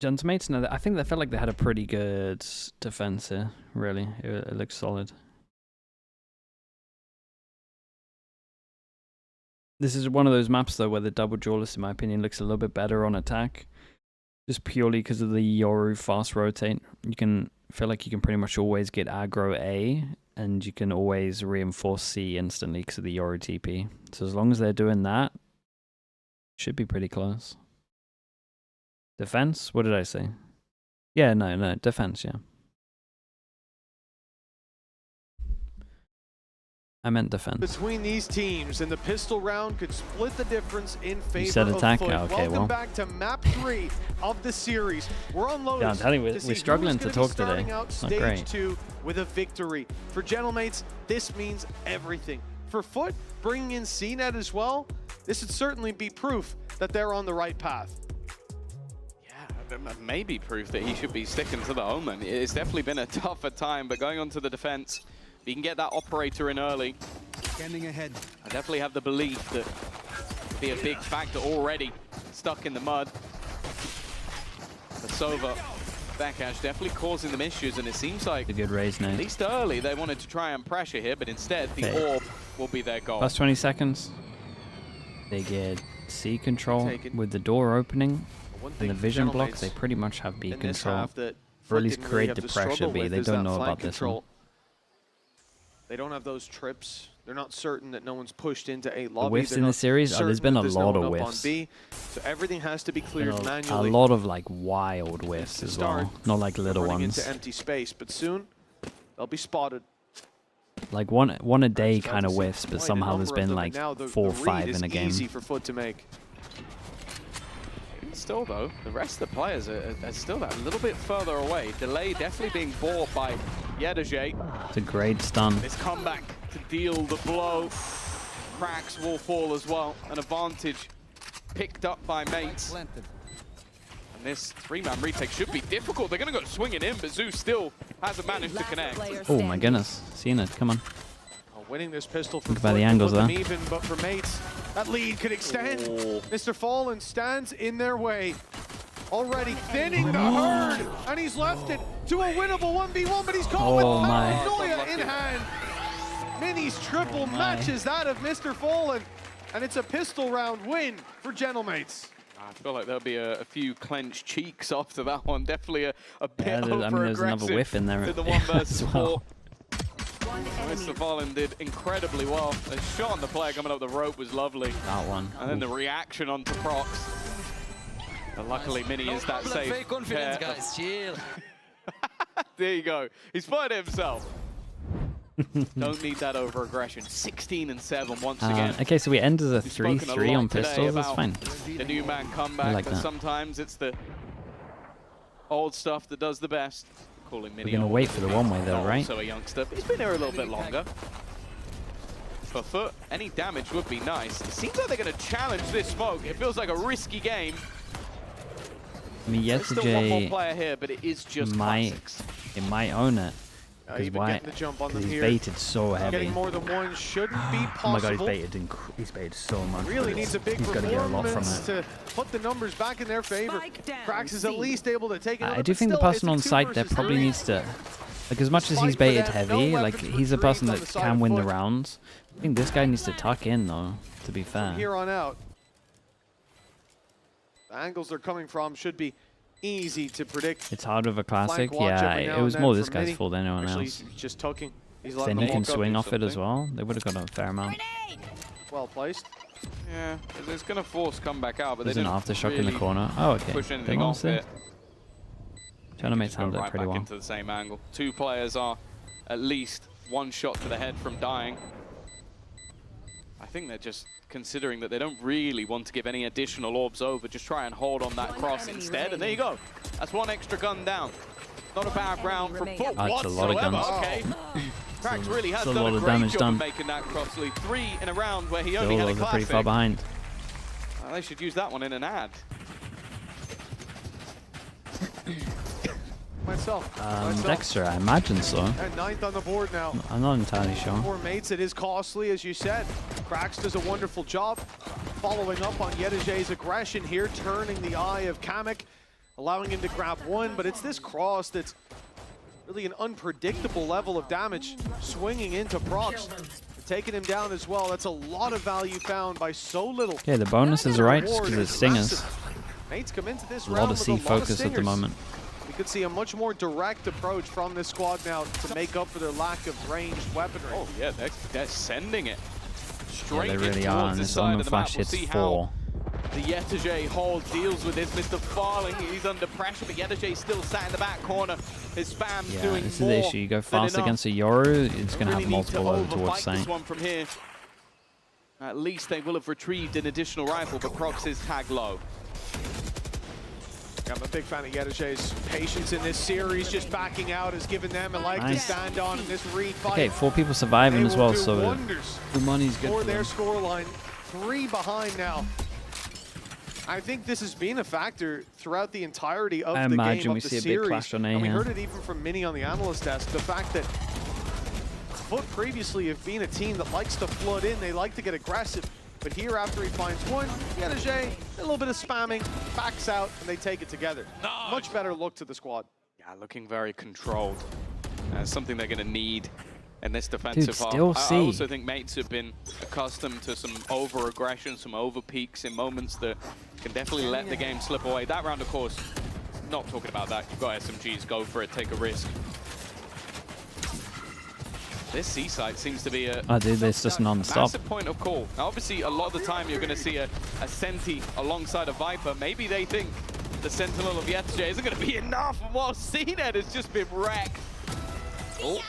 Gentlemates, no, I think they felt like they had a pretty good defense here, really. It looks solid. This is one of those maps, though, where the double jawless, in my opinion, looks a little bit better on attack. Just purely because of the Yoru fast rotate. You can feel like you can pretty much always get aggro A, and you can always reinforce C instantly because of the Yoru TP. So as long as they're doing that, should be pretty close. Defense? What did I say? Yeah, no, defense, yeah. I meant defense. Between these teams, and the pistol round could split the difference in favor said of attack? FUT. Okay, Welcome well. back to map 3 of the series. We're on Lotus. Yeah, I'm telling you, to see we're who's struggling to gonna be talk starting today. out It's not stage great. 2 with a victory. For Gentlemates, this means everything. For FUT, bringing in CNET as well, this would certainly be proof that they're on the right path. Maybe proof that he should be sticking to the Omen. It's definitely been a tougher time, but going on to the defense, if he can get that operator in early, Scanning ahead. I definitely have the belief that it'll be a big factor already stuck in the mud. But Sova, Backash definitely causing them issues, and it seems like, A good raise now. at least early, they wanted to try and pressure here, but instead the Okay. orb will be their goal. Plus 20 seconds. They get C control Taken. with the door opening One and thing the for vision block. Gentlemates They pretty much have B in this control. half that Or at FUT least didn't really create have the to pressure struggle B. with They is don't that know flank about this one. control. They don't have those trips. They're not certain that no one's pushed into A The lobby. whiffs They're in not this series, there's certain been that a there's no lot one of up on whiffs. B. So everything has to be cleared A manually. lot of like wild whiffs to as start. well. Not like little running ones. into empty space, but soon they'll be spotted. Like one a day About kind to of see whiffs, quite but a somehow there's number of been them, like and now the 4 or read 5 is in a game. easy for FUT to make. Still though, the rest of the players are still that little bit further away. Delay definitely being bought by Yedajay. It's a great stun. This comeback to deal the blow. Cracks will fall as well. An advantage picked up by mates. And this 3-man retake should be difficult. They're going to go swinging in, but Zeus still hasn't managed to connect. Oh my goodness. Seen it. Come on. Winning this pistol for Think about the FUT angles put them there. even, but for mates, that lead could extend. Mr. Fallen stands in their way. Already thinning the herd, and he's left it to a winnable 1v1, but he's caught with paranoia in hand. Mini's triple matches that of Mr. Fallen, and it's a pistol round win for Gentlemates. I feel like there'll be a few clenched cheeks after that one. Definitely a bit Yeah, I mean, there's another whiff in there to the 1 versus as well. 4. Mr. Fallen did incredibly well. The shot on the player coming up the rope was lovely. That one. And then the reaction onto Prox. But luckily, Mini is that safe. Fake confidence, guys. Chill. There you go. He's fired himself. Don't need that over aggression. 16 and 7 once again. Okay, so we end as a We've spoken 3-3 lot on today pistols. That's about fine. The new man comeback, like but that. sometimes it's the old stuff that does the best. Calling Mini We're gonna old. wait for the one-way though, right? Also a youngster, but he's been here a little bit longer. For FUT, any damage would be nice. It seems like they're going to challenge this smoke. It feels like a risky game. I mean, There's still one more Yetsuj player here, but it is just might classics. own it. He's been Why? getting the jump on Because them he's here. baited so heavy. Getting more than one shouldn't be Oh my god, possible. he's baited so much. Really but needs a big he's got to get a lot from performance it. to put the numbers back in their favor. Cracks is at least able to take it. I do think the person on site there probably needs to, like, as much as he's baited heavy, like, he's a person that can win the rounds. I think this guy needs to tuck in though, to be fair. From here on out, the angles they're coming from should be easy to predict. It's hard with a classic. Flank watch every Yeah, now it was and more then this from guy's Mini. fault than anyone Actually, else. he's just tucking. He's Then letting he them can walk up. swing off it as something. well. They would have got a fair amount. Well placed. Yeah, 'cause it's going to force comeback out, but There's they an didn't aftershock in the really corner. Oh, okay. push They anything lost off it. it. Gentlemates Just go handled it right pretty back well. into the same angle. 2 players are at least 1 shot to the head from dying. I think they're just considering that they don't really want to give any additional orbs over. Just try and hold on that cross instead. And there you go. That's 1 extra gun down. Not a bad round from FUT That's a lot of whatsoever. guns. Okay. Cracks really has a done lot a of great damage job done. of making that cross lead. 3 in a round where he only Still, had a they're pretty classic. far behind. Well, they should use that one in an ad. Myself. Dexter, I imagine so. And 9th on the board now. I'm not entirely sure. For mates, it is costly, as you said. Cracks does a wonderful job following up on Yedajay's aggression here, turning the eye of Kamek, allowing him to grab 1, but it's this cross that's really an unpredictable level of damage, swinging into Prox, taking him down as well. That's a lot of value found by so little. Okay, the bonus is right just because it's stingers. Mates come into this A lot round of with C focus at the stingers. moment. We could see a much more direct approach from this squad now to make up for their lack of ranged weaponry. Oh yeah, they're sending it straight Yeah, they really in are, towards and the this side Omen of the map. Flash We'll hits see 4. how the Yetajay hold deals with this. Mr. Farling, he's under pressure, but Yetajay still sat in the back corner. His spam's Yeah, doing this is more the issue. You go than fast enough. against a Yoru, it's going to Really have need to multiple over towards overfight this Saint. one from here. At least they will have retrieved an additional rifle, but Prox is tagged low. I'm a big fan of Yedajay's patience in this series. Just backing out has given them a leg to Nice. stand on in this refight. Okay, 4 people surviving They as will well, do so wonders the money's good for for their them. scoreline. 3 behind now. I think this has been a factor throughout the entirety of I the imagine game we of the see a series. big clash on A and we here. heard it even from Mini on the analyst desk. The fact that FUT previously have been a team that likes to flood in. They like to get aggressive. But here, after he finds 1, Yedajay, a little bit of spamming, backs out, and they take it together. Much better look to the squad. Yeah, looking very controlled. Something they're going to need in this defensive half. still I C. also think mates have been accustomed to some over-aggression, some over-peaks in moments that can definitely let the game slip away. That round, of course, not talking about that. You've got SMGs, go for it, take a risk. This C site seems to be a Oh, dude, it's just non-stop. massive point of call. Now, obviously, a lot of the time you're going to see a Senti alongside a Viper. Maybe they think the Sentinel of Yetajay isn't going to be enough, and while CNET has just been wrecked. Oh,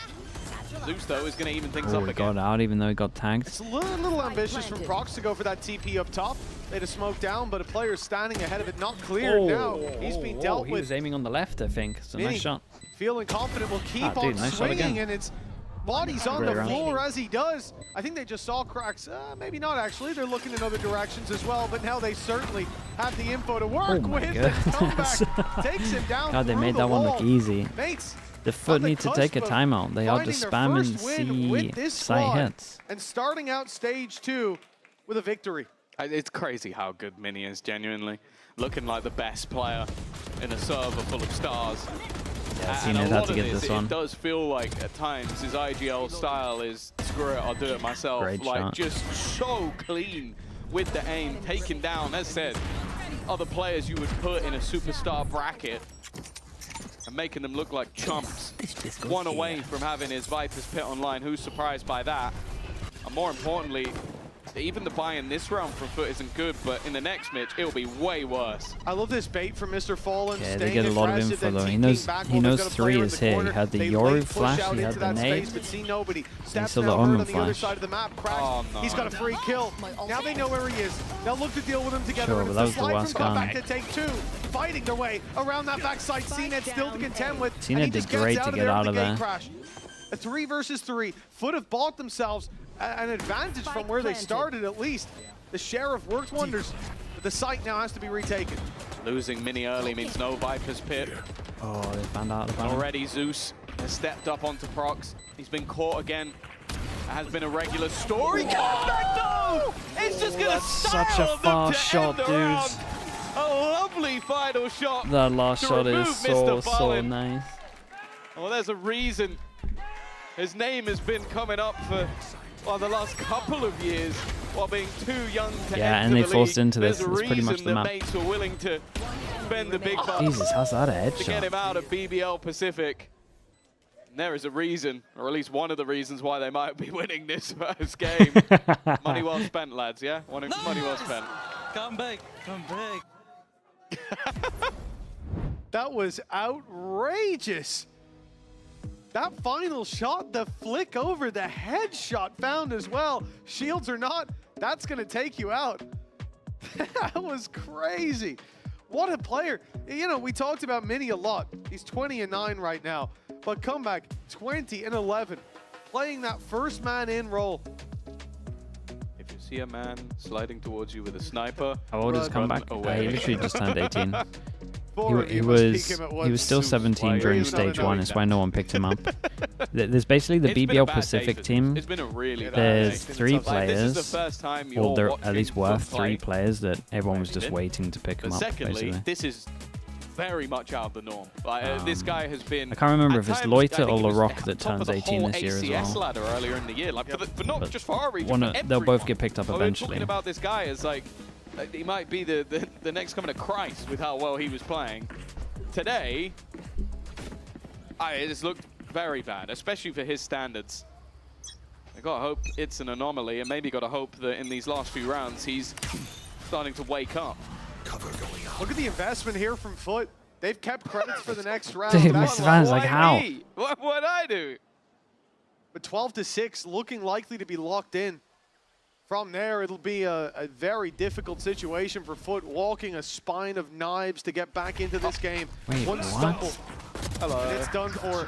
Zeus, though, is going to even things Oh, up he again. got out even though he got tagged. It's a little ambitious from Prox to go for that TP up top. They had a smoke down, but a player standing ahead of it, not cleared now. He's been dealt He with. was aiming on the left, I think. It's a Mini nice shot. feeling confident, will keep dude, on nice shot swinging, again. and it's body's on Great the round. floor as he does. I think they just saw cracks. Maybe not, actually. They're looking in other directions as well, but now they certainly have the info to work Oh my with. goodness. And comeback takes him down. God, they through made the that one wall. look easy. Mates, The on FUT the need to take a cusp of timeout. They are finding just their spamming first win with this C site squad hits. and starting out stage 2 with a victory. It's crazy how good Mini is, genuinely. Looking like the best player in a server full of stars. Yeah, And Cena a had lot to of get this one. It does feel like at times his IGL style is screw it, I'll do it myself. Great like shot. just so clean with the aim, taking down, as said, other players you would put in a superstar bracket and making them look like chumps. One away from having his Viper's Pit online. Who's surprised by that? And more importantly, even the buy in this round from FUT isn't good, but in the next match, it'll be way worse. I love this bait from Mr. Fallen. Yeah, they staying get a lot of aggressive, info then though. He TPing knows back he while they've knows got a 3 player in is the here. corner. He had the They Yoru late push flash, out he had into the that nade. space, but see nobody. Steps saw the now Omen hurt on the other flash. side of the map. Cracks. Oh, no. He's got a free kill. Now they know where he is. They'll look to deal with him together. Sure, and but it's that was the slide worst from comeback gun. to take 2. Fighting their way around that backside. CNET still to contend with. CNET and he did just gets great out to of get there out with of the gate there. crash. A 3 versus 3. FUT have bought themselves an advantage from where they started, at least. The Sheriff worked wonders, but the site now has to be retaken. Losing Mini early means no Viper's Pit. Oh, they found out about him. Already Zeus has stepped up onto Prox. He's been caught again. It has been a regular story. Comeback though! It's just gonna That's such a style them fast to shot, end the dude. round. A lovely final shot. That last to shot remove is Mr. so Fallen. nice. Well, there's a reason his name has been coming up for the last couple of years while being too young to Yeah, enter and they the forced league. into this. There's a It's pretty much reason the map. mates were willing to spend the big bucks Jesus, how's that a to get him headshot? out of BBL Pacific. And there is a reason, or at least one of the reasons why they might be winning this first game. Money well spent, lads, yeah? Money well spent. Come back, come back. That was outrageous. That final shot, the flick over, the headshot found as well. Shields or not, that's going to take you out. That was crazy. What a player. You know, we talked about Mini a lot. He's 20-9 right now. But comeback, 20-11. Playing that first man in role. If you see a man sliding towards you with a sniper, How old is Run comeback? away. He literally just turned 18. Four of He you must was peek him at he once. was still Zeus 17 player. during He's not stage 1. knowing That's that. why no one picked him up. There's basically the it's been a BBL bad Pacific day for team. It's been a really bad There's day. 3 Like, this is the players. first time you're Well, there watching at least were FUT play. 3 players that everyone was just Did. waiting to pick him But up, secondly, basically. this is very much out of the norm. Like, this guy has been. I can't remember at if it's times, Lotus I think or he was LaRock at that the top of turns the 18 whole this year as ACS well. ladder earlier in the year, like, but not But just for our region. One for of- they'll both everyone. get picked up We're eventually. talking about this guy as like he might be the next coming to Christ with how well he was playing. Today, it just looked very bad, especially for his standards. I gotta hope it's an anomaly, and maybe gotta hope that in these last few rounds he's starting to wake up. Look at the investment here from FUT. They've kept credits for the next round. Dude, That's Mr. Van's like, Why how? me? What'd I do? But 12-6, looking likely to be locked in. From there, it'll be a very difficult situation for FUT, walking a spine of knives to get back into this game. Wait, One what? stumble, Hello. and it's done for.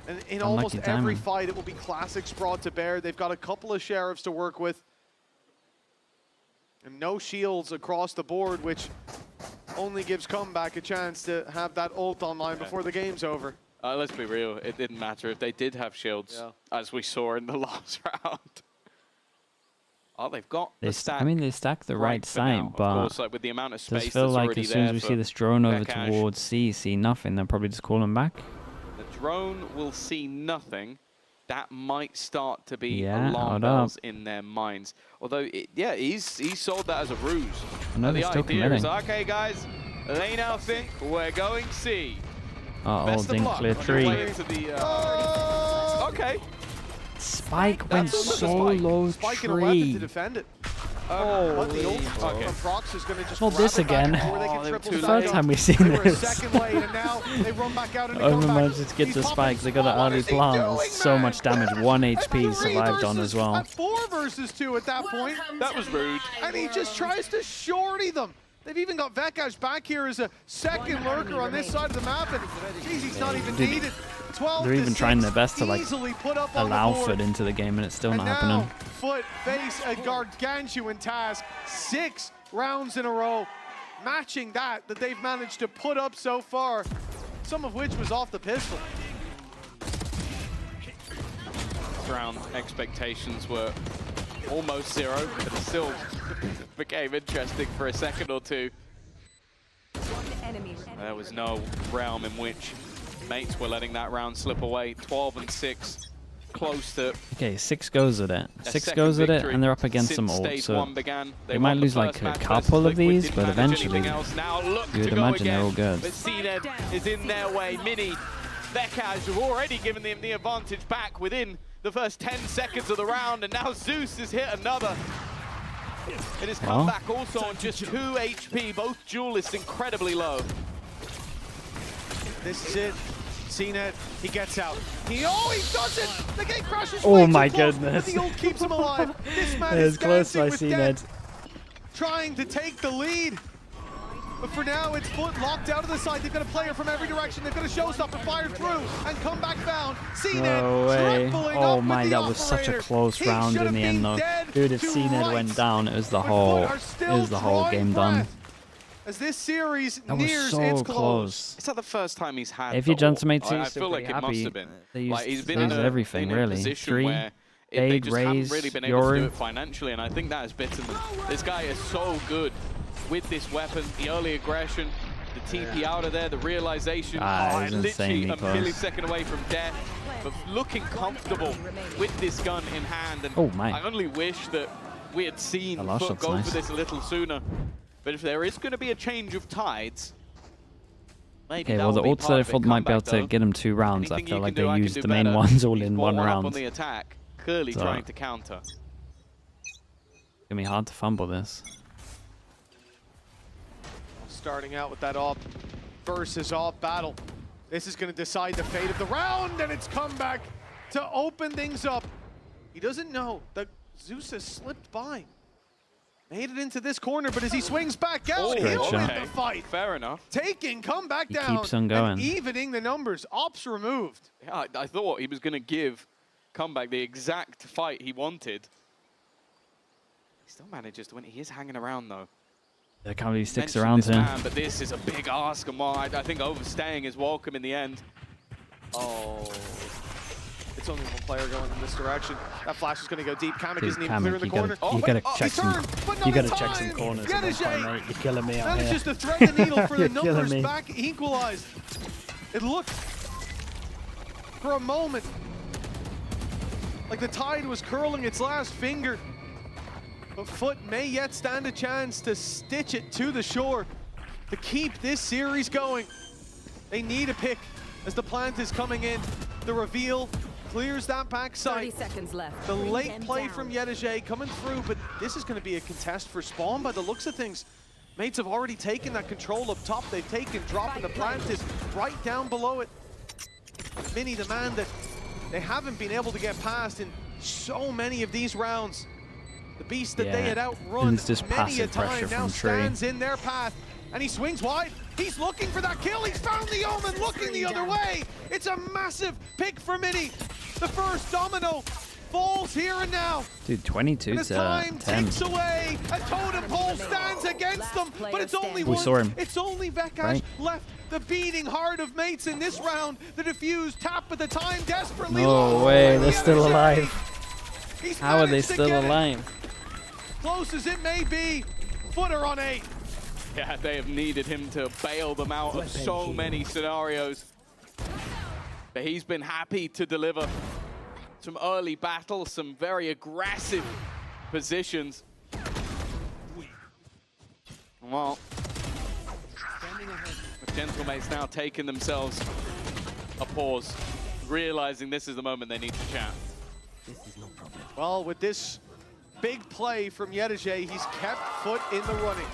And in Unlucky almost every timing. fight, it will be classics brought to bear. They've got a couple of sheriffs to work with. And no shields across the board, which only gives Comeback a chance to have that ult online before the game's over. Let's be real, it didn't matter if they did have shields, Yeah. as we saw in the last round. Oh, they've got They the st- stack. I mean, they stacked the right for now. side, Of but course, like with the amount of it space does feel that's like already as soon as there we for see this drone over Bekash. towards C, see nothing, they'll probably just call him back. The drone will see nothing. That might start to be Yeah, alarm hold bells up. in their minds. Although, he's sold that as a ruse. I know the they're still idea is, committing. okay, guys, they now think we're going C. Uh-oh, Best of didn't luck clear on your way tree. into the, okay. Spike went That's so Spike. low Spike in a weapon to tree. defend it. Oh, But the ult okay. from Prox is going to just Not grab this it back again. before they can Oh, they were triple too stack late. up. Time we've seen They were a this. second late, and now they run back out into Omen comeback. managed to get He's the popping spikes. They got an small. What early is he doing, plant. So man? much damage. 1 HP And 3 survived on versus- as well. At 4 versus 2 at that point. That was rude. And he just tries to shorty them. They've even got Vekash back here as a second lurker on this side of the map, and geez, he's not even needed. 12 They're to even trying 6, their best to like easily put up on allow the board. FUT into the game, and it's still And not now, happening. FUT face a gargantuan task. 6 rounds in a row, matching that they've managed to put up so far, some of which was off the pistol. Round expectations were almost 0, but it still became interesting for a second or two. There was no realm in which mates were letting that round slip away. 12 and 6, close to. Okay, 6 goes at it. 6 goes at it, and they're up against some ult, so they might lose like a couple of these, but eventually you would imagine they're all good. But CNED is in their way. Mini, Vekash have already given them the advantage back within the first 10 seconds of the round, and now Zeus has hit another. It has come back also on just 2 HP, both duelists incredibly low. This is it. CNED, he gets out. He does it! The gate crashes. Oh way my too close, goodness. But the ult keeps him alive. This man It is was close dancing by with CNED. death, trying to take the lead. But for now, it's FUT locked out of the side. They've got a player from every direction. They've got a showstopper fire through and come back found. CNED No way. tripling Oh up my, with the that was such a operator. close He round should in the have end been though. dead Dude, if to CNED went rights. down, it was the But whole FUT are still game drawing done. breath as this series That was nears so its close. Is that the first time he's had? If you the jump ult? to mate 2, I still feel like pretty it must happy. have been. They used, Like he's been they in used a, everything in a really. position 3, where they Fade, just haven't Raze, really been able to Yori. do it financially, and I think that has bitten them. This guy is so good with this weapon, the early aggression, the TP out of there, the realization. It's Literally insanely a close. millisecond away from death, but looking comfortable with this gun in hand. And Oh my. I only wish that we had seen The last FUT shot's go nice. for this a little sooner. But if there is going to be a change of tides, maybe Okay, that well the will be ults part I of it. thought might be able Comeback, to though. get him 2 rounds. I Anything feel you like can do, they I can used do the main better. ones all He's in brought one up round. on the attack, clearly So- trying to counter. It's gonna be hard to fumble this. Starting out with that AWP versus AWP battle. This is going to decide the fate of the round, and it's come back to open things up. He doesn't know that Zeus has slipped by. Made it into this corner, but as he swings back out, Great he'll shot. win the fight. Fair enough. Taking, come back He down, keeps on going. and evening the numbers. Ops removed. Yeah, I thought he was going to give Comeback the exact fight he wanted. He still manages to win. He is hanging around, though. I can't believe he sticks Mentioned around this here. man, but this is a big ask, and I think overstaying is welcome in the end. Oh. It's only one player going in this direction. That flash is going to go deep. Kamek Dude, isn't even clear in the corner. you gotta But- check he some. turned, but not You gotta in check some time. corners. Get at a this point, shake. mate. You're killing me out Manages here. to thread the needle for the You're killing numbers me. back equalized. It looked for a moment like the tide was curling its last finger. But FUT may yet stand a chance to stitch it to the shore to keep this series going. They need a pick as the plant is coming in. The reveal clears that 30 backside. seconds left. The Bring late them play down. from Yedajay coming through, but this is going to be a contest for spawn by the looks of things. Mates have already taken that control up top. They've taken, dropping the plant is right down below it. Mini, the man that they haven't been able to get past in so many of these rounds. The beast that they Yeah, had outrun it's just many a passive pressure time now from Tree. stands in their path. And he swings wide. He's looking for that kill. He's found the Omen, looking the other way. It's a massive pick for Mini. The first domino falls here and now. Dude, 22 And as to time 10. ticks away, a totem pole stands against them, but it's only We one. saw him. It's only Vekash Right. left. The beating heart of mates in this round. The defuse tap at the time desperately. No low. way, And they're the still other alive. side, he's How are they managed to still get it. alive? Close as it may be, Footer on 8. Yeah, they have needed him to bail them out of so many scenarios. But he's been happy to deliver some early battles, some very aggressive positions. Well, the Gentlemates now taking themselves a pause, realizing this is the moment they need to chat. Well, with this big play from Yedajay, he's kept FUT in the running.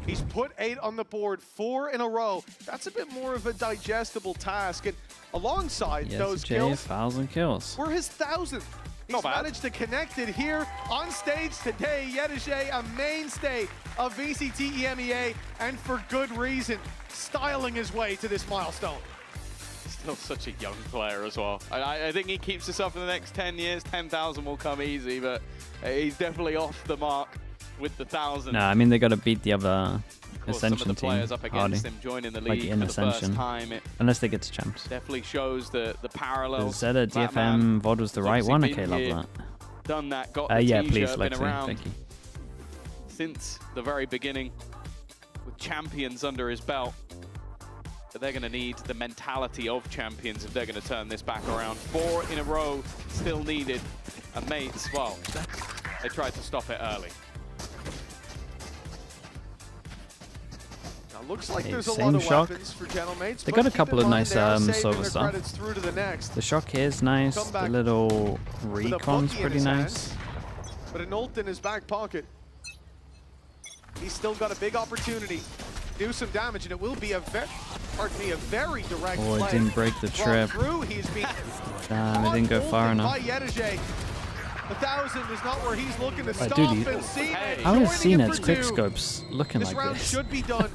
He's put 8 on the board, 4 in a row. That's a bit more of a digestible task. And alongside those Yes, Jay, kills 1,000 kills. were his 1,000. He's managed to connect it here on stage today. Yedege, a mainstay of VCT EMEA, and for good reason, styling his way to this milestone. Still such a young player as well. I think he keeps this up for the next 10 years. 10,000 will come easy, but he's definitely off the mark with the 1,000. No, I mean, they got to beat the other Some Ascension of the players team. up Hardy. against him joining the Like league in for the first Ascension. time. It Unless they get to champs. definitely shows the parallels. Zeta, DFM, VOD was the right one? Okay, love that. Done that, got the Yeah, t-shirt, please, been Lexi. around Thank you. since the very beginning with champions under his belt. But they're going to need the mentality of champions if they're going to turn this back around. 4 in a row still needed. And mates, well, they tried to stop it early. Now, looks like Okay, there's a same lot of shock. weapons for Genomates. They but got a keep couple in of mind nice they are saving silver their stuff. credits through to the next. The shock here is nice. Come The back little with a recon's bookie in pretty his nice. hands, but an ult in his back pocket. He's still got a big opportunity to do some damage, and it will be a very direct Oh, play. it didn't break the Brought trip. through, he's been Damn, it didn't go far enough. by Yedege. 1,000 is not where he's looking to stop, dude, you- and Cena How is joining it CNET's for quick 2. scopes looking This like round this? should be done.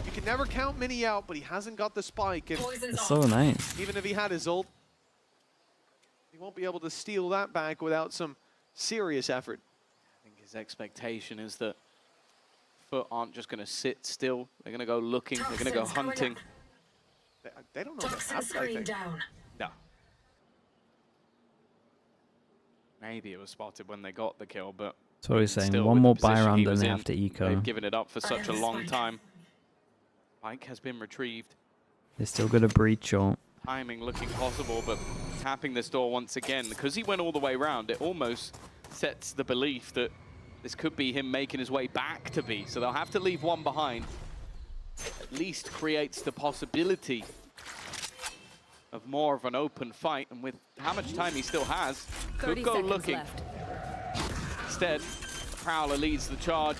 You can never count Mini out, but he hasn't got the spike, and It's so nice. even if he had his ult, he won't be able to steal that back without some serious effort. I think his expectation is that FUT aren't just going to sit still. They're going to go looking. They're going to go hunting. They don't know what happened, I think. No. Maybe it was spotted when they got the kill, but That's what he's saying. still, One with the more buy position round he and was they in, have to eco. they've given it up for such a long time. Spike has been retrieved. They still got a breach or Timing looking possible, but tapping this door once again. Because he went all the way around, it almost sets the belief that this could be him making his way back to B. So they'll have to leave one behind. At least creates the possibility of more of an open fight. And with how much time he still has, could go looking. Instead, Prowler leads the charge.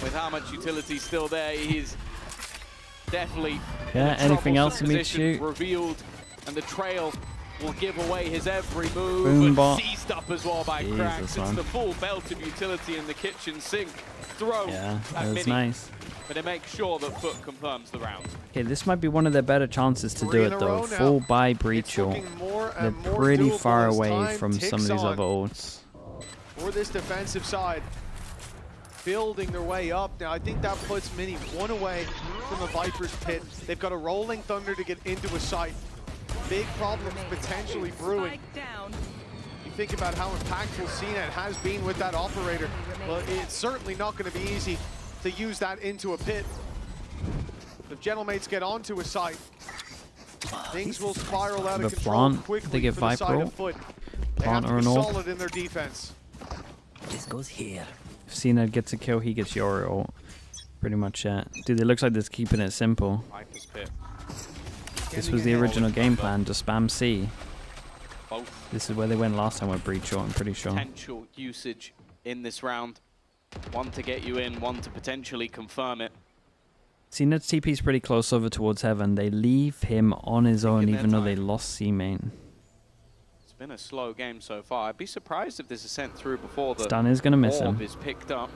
With how much utility still there, he's definitely yeah. in a Anything else you troublesome need to position, shoot? revealed, and the trail will give away his every move. Boom And bot. seized up as well by Jesus, Cracks. It's man. the full belt of utility in the kitchen sink. Throw Yeah, at that was Mini, nice. but it makes sure that FUT confirms the round. Okay, this might be one of their better chances to do 3 in it a though. row now. Full buy It's breach or looking more they're and more pretty doable far as away time from some of ticks these on other ults. for this defensive side. Building their way up. Now, I think that puts Mini 1 away from the Viper's pit. They've got a rolling thunder to get into a site. Big problems potentially brewing. You think about how impactful CNET has been with that operator. Well, it's certainly not going to be easy to use that into a pit. If Gentlemates get onto a site, things will spiral out of The control plant, quickly they get for the Viper side ult. of FUT. They have Plant to or be an ult. solid in their defense. This goes here. If CNET gets a kill, he gets your ult. Pretty much it. Dude, it looks like they're keeping it simple. Viper's pit. This was the original game plan, to spam C. Both This is where they went last time with breach ult, I'm pretty sure. potential usage in this round. One to get you in, one to potentially confirm it. CNET's TP is pretty close over towards Heaven. They leave him on his own Taking their even though they time. lost C main. It's been a slow game so far. I'd be surprised if this is sent through before the Stun is gonna miss orb him. is picked up.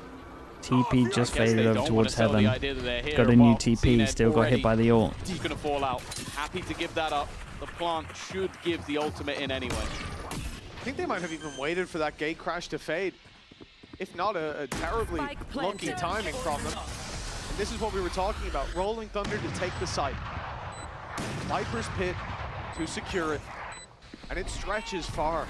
TP just I guess they faded over don't towards wanna sell the Heaven. idea that they're here, Got a new while TP, CNET still got already hit by the ult. He's going to fall out. Happy to give that up. The plant should give the ultimate in anyway. I think they might have even waited for that gate crash to fade. If not a terribly lucky timing from them. And this is what we were talking about. Rolling Thunder to take the site. Viper's pit to secure it. And it stretches far.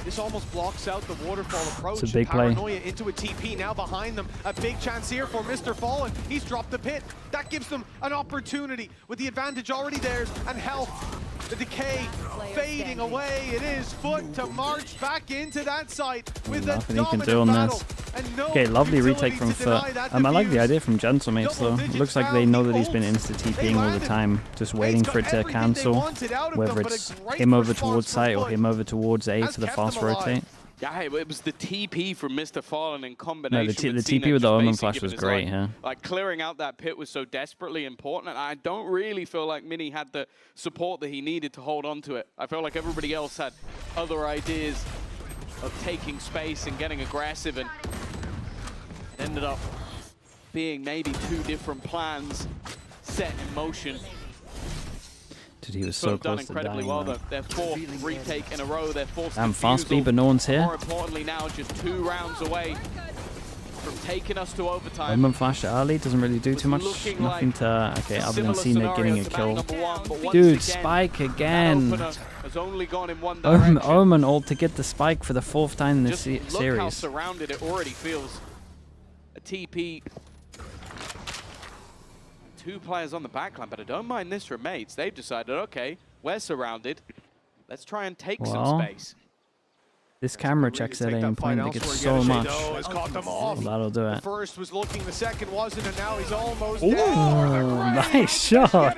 This almost blocks out the waterfall approach. It's a big play. Paranoia into a TP now behind them. A big chance here for Mr. Fallen. He's dropped the pit. That gives them an opportunity with the advantage already theirs and health. The decay fading away. It is FUT to march back into that site with a Nothing he can dominant do on battle. this. And no Okay, lovely utility retake from to deny FUT. that I like the defuse. idea from Gentlemates though. Double-digit Looks like they foul, know the that he's been ults. insta-TPing They all the landed. time, just Wade's waiting got for it to everything they cancel, wanted out of whether them, but a it's great him over response towards from site or FUT. him over towards A Has to the kept fast them alive. rotate. Yeah, it was the TP from Mr. Fallen in combination the with TP CNET with the just Omen basically flash giving was his great, life. yeah. Like, clearing out that pit was so desperately important, and I don't really feel like Mini had the support that he needed to hold on to it. I felt like everybody else had other ideas of taking space and getting aggressive, and ended up being maybe two different plans set in motion. Dude, he was so Done close to incredibly dying. well, though. though. Their fourth retake in a row, their fourth Damn, fast speed, defusal. but no one's here. More importantly now, just 2 rounds away from taking us to overtime. Omen flash early, doesn't really do too much. Looking Nothing like to, okay, other than Similar Cena getting a scenario to kill. map number 1, but once Dude, again, spike that again. opener has only gone in one direction. Omen ult to get the spike for the 4th time in this Just look how series. surrounded it already feels. A TP. 2 players on the backline, but I don't mind this from Mates. They've decided, okay, we're surrounded. Let's try and take some Well, space. This camera checks that aim point, they get so much. Has caught them off. Well, that'll do The it. first was looking, the second wasn't, and now he's almost Ooh, down. nice shot.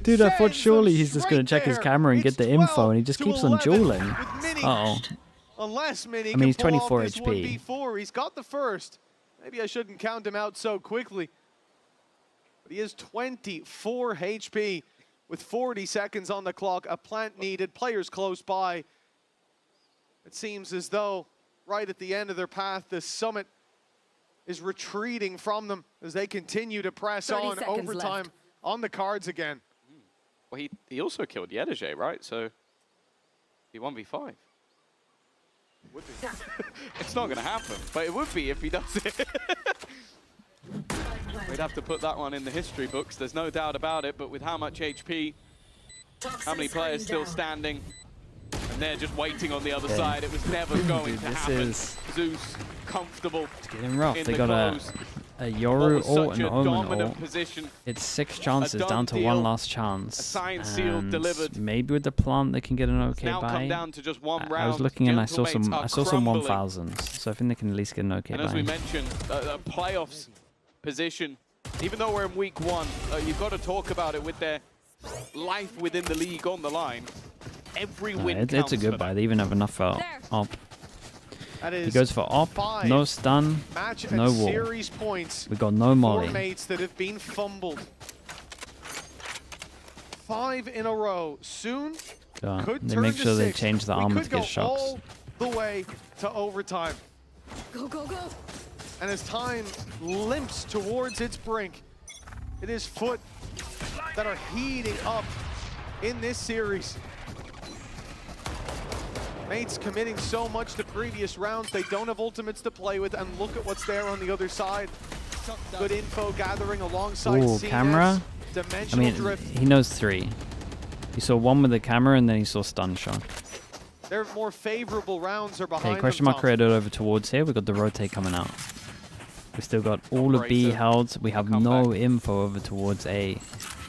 Dude, I thought surely he's just going to check his camera and get the info, and he just keeps on dueling. Uh-oh. Unless Mini I mean, he's can pull 24 off this HP. 1v4. He's got the first. Maybe I shouldn't count him out so quickly. But he is 24 HP with 40 seconds on the clock. A plant needed, players close by. It seems as though right at the end of their path, the summit is retreating from them as they continue to press 30 on. seconds Overtime left. on the cards again. Well, he also killed Yedege, right? So he 1v5. Would be. It's not going to happen, but it would be if he does it. We'd have to put that one in the history books, there's no doubt about it, but with how much HP, how many players still standing, and they're just waiting on the other side, it was never going Dude, to this happen. is Zeus, comfortable getting rough. in They the got close. a What Yoru was ult such and a Omen dominant ult. position. It's 6 chances done down to deal. 1 last chance. A signed, sealed, And delivered. maybe with the plant they can get an okay Now come buy. down to just 1 round. I was looking and I saw Gentlemates some are 1000s, so I think they can at least get an okay And buy. as we mentioned, a playoffs position, even though we're in week 1, you've got to talk about it with their life within the league on the line. Every win It's counts a good for buy. them. They even have enough for op. That He is goes for op, 5 no stun, match no and wall. series points. We got no for molly. mates that have been fumbled. 5 in a row. Soon could They turn make to sure they 6. change the We armor could to go get shocks. all the way to overtime. Go, go, go. And as time limps towards its brink, it is FUT that are heating up in this series. Mates committing so much to previous rounds, they don't have ultimates to play with, and look at what's there on the other side. Good info gathering alongside Ooh, CNS, camera? I dimensional mean, drift. he knows 3. He saw 1 with the camera and then he saw stun shock. Their more favorable rounds are behind Okay, question them, mark Tom. created over towards here. We got the rotate coming out. We still got all of B Operator. held. We have Come no back. info over towards A.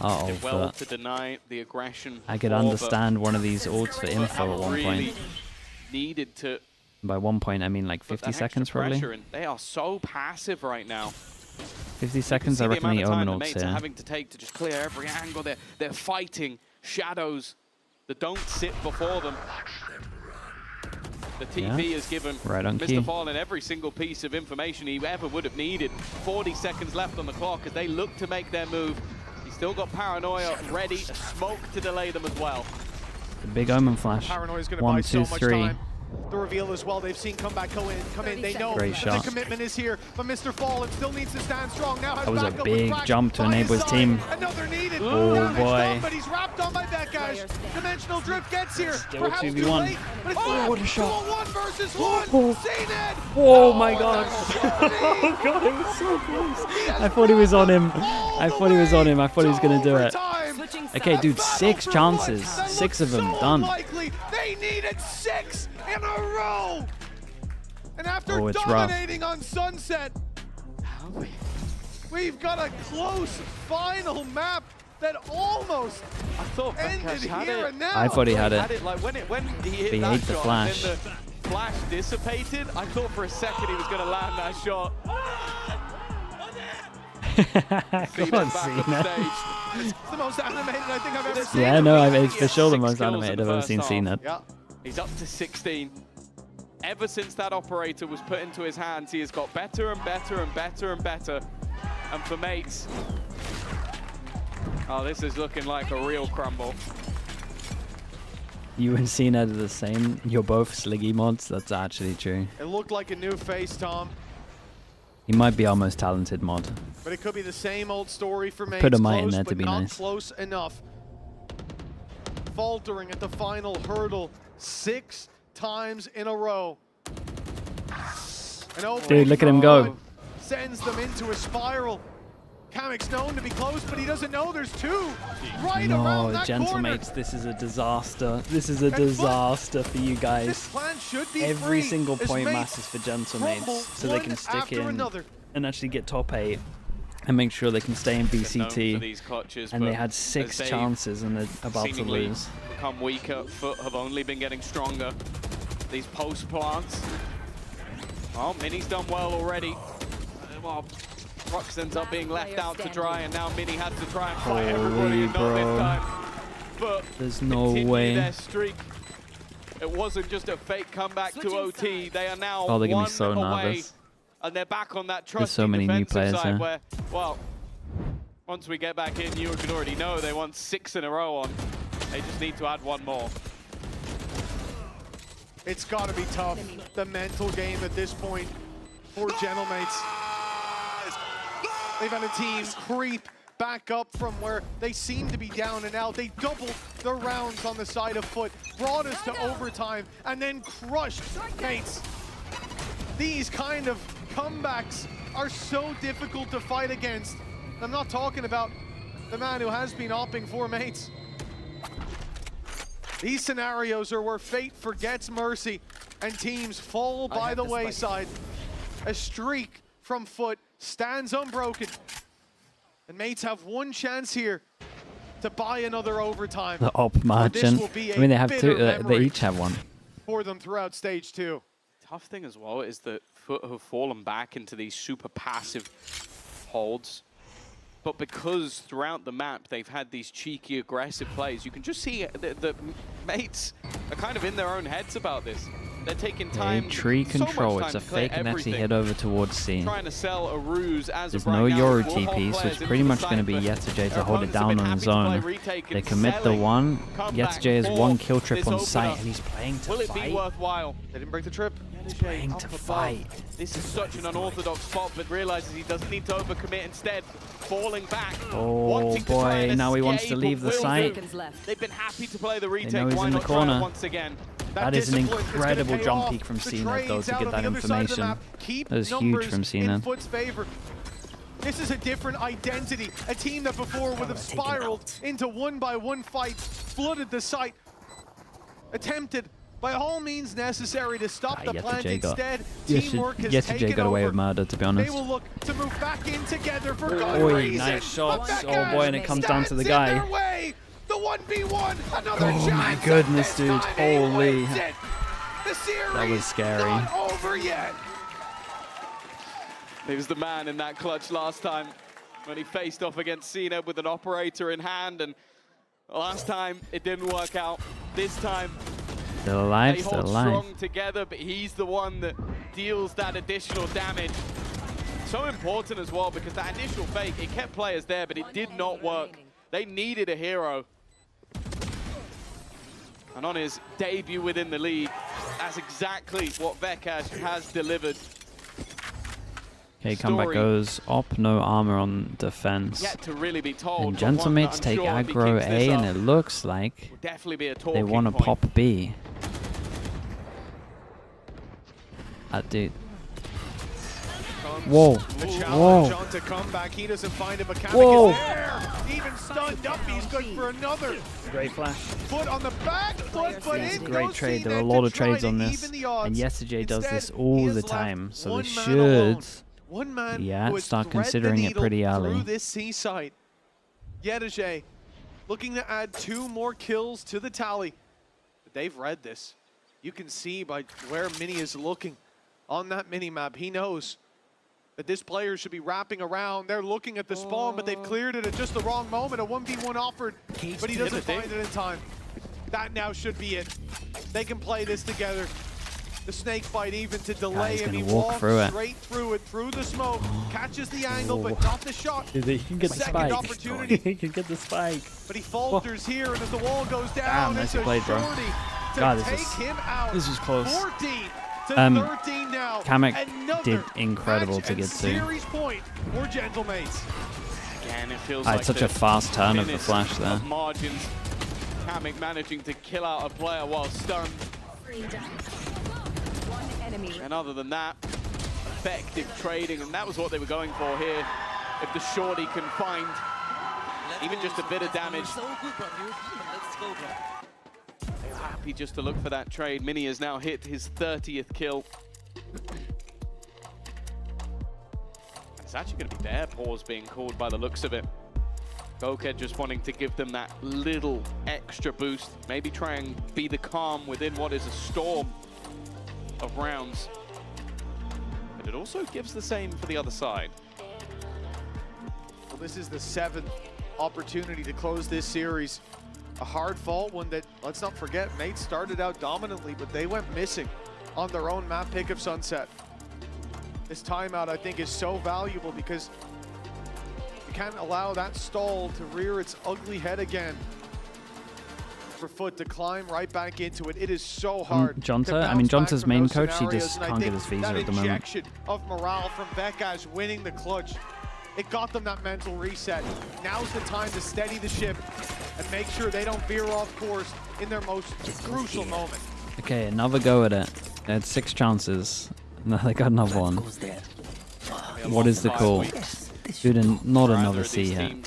Uh-oh, Did well but to deny the aggression. I could before, but understand one of these ults for info at haven't one really point. needed to By 1 point, I mean like put that 50 extra seconds probably. pressure in. They are so passive right now. 50 You seconds, can I see the reckon amount the of time Omen the ult's mates are here. having to take to just clear every angle. They're fighting shadows that don't sit before them. The TP has given Right on cue. Mr. Fallen every single piece of information he ever would have needed. 40 seconds left on the clock as they look to make their move. He's still got Paranoia ready, a smoke to delay them as well. The big Omen flash. Paranoia's going to buy 1, so 2, much 3. time. The reveal as well. They've seen comeback come in. They know Great that shot. the commitment is here, but Mr. Fallen still needs to stand strong. Now has That was a backup with big Crack jump to by enable his side. team. Another needed. Oh, Damage boy. done, but he's wrapped on by Beckash. Dimensional drift gets here. Still Perhaps 2v1. too late, but it's what a shot. 1 versus 1. Oh. CNED. Oh my god. Oh god, it was so close. I thought he was on him. I thought he was on him. I thought he was going to do it. Switching Okay, sides. dude, 6 chances. 6 of them so done. Unlikely. They needed 6 in a row. And after Oh, it's rough. dominating on Sunset, we've got a close final map that almost I thought ended Beckash had here it. and now. I thought he had Had it. it like when he hit He that ate the shot flash. and then the flash dissipated. I thought for a second he was going to land that shot. Come on, back Cena. on stage. It's the most animated I think I've ever seen. Yeah, no, it's for sure the 6 most kills in animated the I've ever first seen half. Cena. Yeah. He's up to 16. Ever since that operator was put into his hands, he has got better and better and better and better. And for mates, oh, this is looking like a real crumble. You and Cena are the same. You're both Sliggy mods. That's actually true. It looked like a new face, Tom. He might be our most talented mod. But it could be the same old story for Mates. Put a might in Close, there to but be not nice. close enough. Faltering at the final hurdle 6 times in a row. Dude, look at him go. Sends them into a spiral. Kamek's known to be close, but he doesn't know there's 2 right around that corner. Gentlemates, this is a disaster. This is a disaster for you This guys. plan should be Every free single as point Mates matters for crumble Gentlemates, so they can one stick after in another. and actually get top 8 and make sure they can stay in Known for VCT. these clutches, And but they had as 6 they chances and they're about to seemingly lose. become weaker, FUT have only been getting stronger. These post plants. Oh, Mini's done well already. Well, Rux ends up being left out to dry, and now Mini has to try and fight everybody, and not this time. But There's no continue way. their streak. It wasn't just a fake comeback to OT. They are now Oh, they're gonna be one so away, nervous. and they're back on that There's trusty so many new defensive players side here. where, well, once we get back in, you can already know they won 6 in a row on. They just need to add 1 more. It's got to be tough, the mental game at this point for Gentlemates. They've had a team creep back up from where they seem to be down and out. They doubled their rounds on the side of FUT, brought us to overtime, and then crushed Mates. These kind of comebacks are so difficult to fight against. I'm not talking about the man who has been opping for Mates. These scenarios are where fate forgets mercy and teams fall by the wayside. A streak from FUT stands unbroken. And Mates have 1 chance here to buy another overtime. The op margin. will be I mean, they have bitter 2. They memory. each have 1. For them throughout stage 2. Tough thing as well is that FUT have fallen back into these super passive holds. But because throughout the map they've had these cheeky, aggressive plays, you can just see the Mates are kind of in their own heads about this. They're taking time. Tree so much control. time It's a to clear fake and actually everything. head over towards C. Trying to sell a ruse as There's of right no now. Yoru We'll hold TP, so players it's into pretty the much side, going to be but Yesterday their to hold it opponents have down been on happy his to play own. retake They and commit the selling 1. comeback Yesterday has for 1 kill trip this on site, opener. and he's playing to Will it be fight. worthwhile? They didn't break the trip. Playing Up to above. fight. This is such an unorthodox spot, but realizes he doesn't need to overcommit, instead falling back. Oh wanting to try and boy, now he wants to escape, leave the but will site. do. Seconds left. They've been happy to play the retake. know he's Why in the not try it corner. once again? That is an discipline is gonna incredible pay jump off. peek from The Cena, though, trades to out get on that the other side of the information. map keep That was huge numbers from Cena. in FUT's favor. This is a different identity. A team that before would have spiraled into 1-by-1 fights, flooded the site, attempted by all means necessary to stop the plant. Instead, teamwork has taken got away over. with murder, to be They honest. will look to move back in together for good Oi, reason. nice shots. But Oh boy, and it comes down to the stands in guy. their way. The 1v1, another Oh chance. my goodness, This dude. time he Holy. wins it. The series That was scary. not over yet. He was the man in that clutch last time when he faced off against Cena with an operator in hand, and last time it didn't work out. This time Still alive, they still hold alive. strong together, but he's the one that deals that additional damage. So important as well, because that initial fake, it kept players there, but it did not work. They needed a hero. And on his debut within the league, that's exactly what Vekash has delivered. Okay, comeback Story goes. Op, no armor on defense. Yet to really be told. And but one that Gentlemates I'm take sure if he aggro keeps this A, and up, it looks like will definitely be a they talking want to point. pop B. Dude. Whoa. The challenge Whoa. on to come back. He doesn't find it, but Kamek Whoa. is there. Even stunned up, he's good for another. Great flash. Foot on the back foot, but It's a in great goes trade. Cena There are a to lot of try trades to on even this. the odds. And Yesterday does Instead, this he all has the left time. So one they man alone. should. One man Yeah, who has start thread the considering it needle pretty early. through this C site. Yedaje looking to add 2 more kills to the tally. But they've read this. You can see by where Mini is looking on that mini-map. He knows that this player should be wrapping around. They're looking at the spawn, but they've cleared it at just the wrong moment. A 1v1 offered, but he doesn't find it in time. That now should be it. They can play this together. the snake bite even to delay he's him. gonna He walk walks through it. straight through it, through the smoke, catches the angle, but not the shot. Dude, he can get the Second spike. opportunity. He can get the spike. But he falters here, and as the wall goes down, Damn, it's nicely a played, bro. shorty to God, take him out. this is close. 14 to 13 now. Kamek Another did incredible match to and get to. series point for Gentlemates. Again, it feels Ah, like it's such the a fast turn of the minutes flash there. of margins. Kamek managing to kill out a player while stunned. One enemy. And other than that, effective trading, and that was what they were going for here. If the shorty can find even just a bit of damage, So good, bro. Let's go, bro. they're happy just to look for that trade. Mini has now hit his 30th kill. It's actually going to be their pause being called by the looks of it. Goked just wanting to give them that little extra boost. Maybe try and be the calm within what is a storm of rounds. But it also gives the same for the other side. Well, this is the 7th opportunity to close this series. A hard fought one that, let's not forget, Mates started out dominantly, but they went missing on their own map pick of Sunset. This timeout, I think, is so valuable because you can't allow that stall to rear its ugly head again. For FUT to climb right back into it, it is so hard. Jonta, I to mean, bounce back Jonta's from main those coach, he scenarios, just and I can't get think his visa that at the moment. injection of morale from Bekas winning the clutch, it got them that mental reset. Now's the time to steady the ship and make sure they don't veer off course in their most crucial moment. Okay, another go at it. They had 6 chances. Now they got another one. Goes there. What is the call? Dude, not another C here. And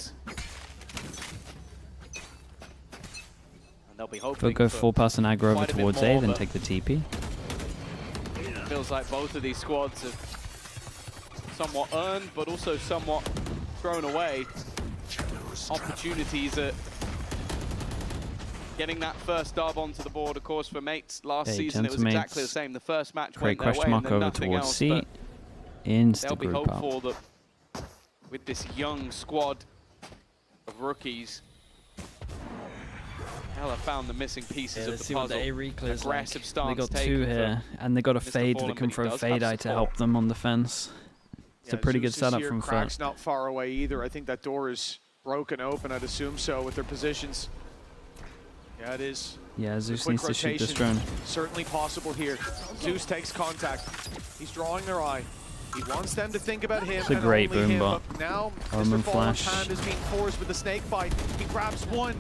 they'll be They'll hoping go for full pass and aggro over quite a bit towards more, A, then but take the TP. feels like both of these squads have somewhat earned, but also somewhat thrown away opportunities at getting that first dub onto the board. Of course, for Mates last Okay, season, it was Gentamates, exactly the same. The first match Great went their way question mark and then over nothing towards else, C. but Insta they'll be group up. hopeful that with this young squad of rookies, they'll have found the missing pieces of the puzzle. Aggressive stance They got 2 taken here, and they got a Mr. fade Fallen, that can but he throw does fade have eye to support. help them on defense. It's a pretty good Zeus is setup here, from Crack's FUT. not far away either. I think that door is broken open, I'd assume so, with their positions. Yeah, it is. Yeah, Zeus Quick needs to shoot this rotation, drone. certainly possible here. Zeus takes contact. He's drawing their eye. He wants them to think about him. It's a and great only boom him, bot. but now Armor Mr. Fallen's flash. hand is being forced with the snake bite. He grabs one.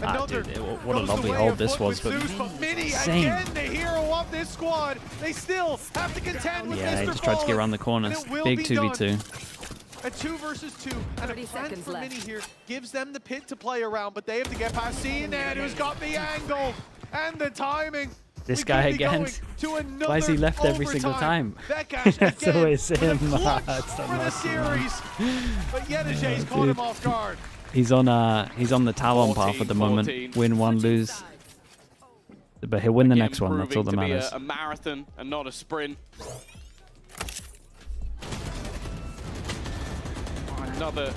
Ah, Another dude, what a goes the lovely way hold of this FUT was, with but Zeus, but Mini insane. again, the hero of this squad. They still have to contend with Yeah, Mr. he just tried to get Fallen, around the corner. and it will Big be 2v2. a 2 versus 2, and a 30 plan seconds for left. Mini here gives them the pit to play around, but they have to get past CNN, who's got the angle and the timing. This We guy could be again. going to another Why is he left every single overtime. time? Bekas It's again always with a him. clutch It's the for the last one. series, but Yenijay's caught him off guard. He's on the Talon path at the moment. 14. Win one, lose. But he'll win the Again, next one. That's all that proving to be matters. a marathon and not a sprint. Another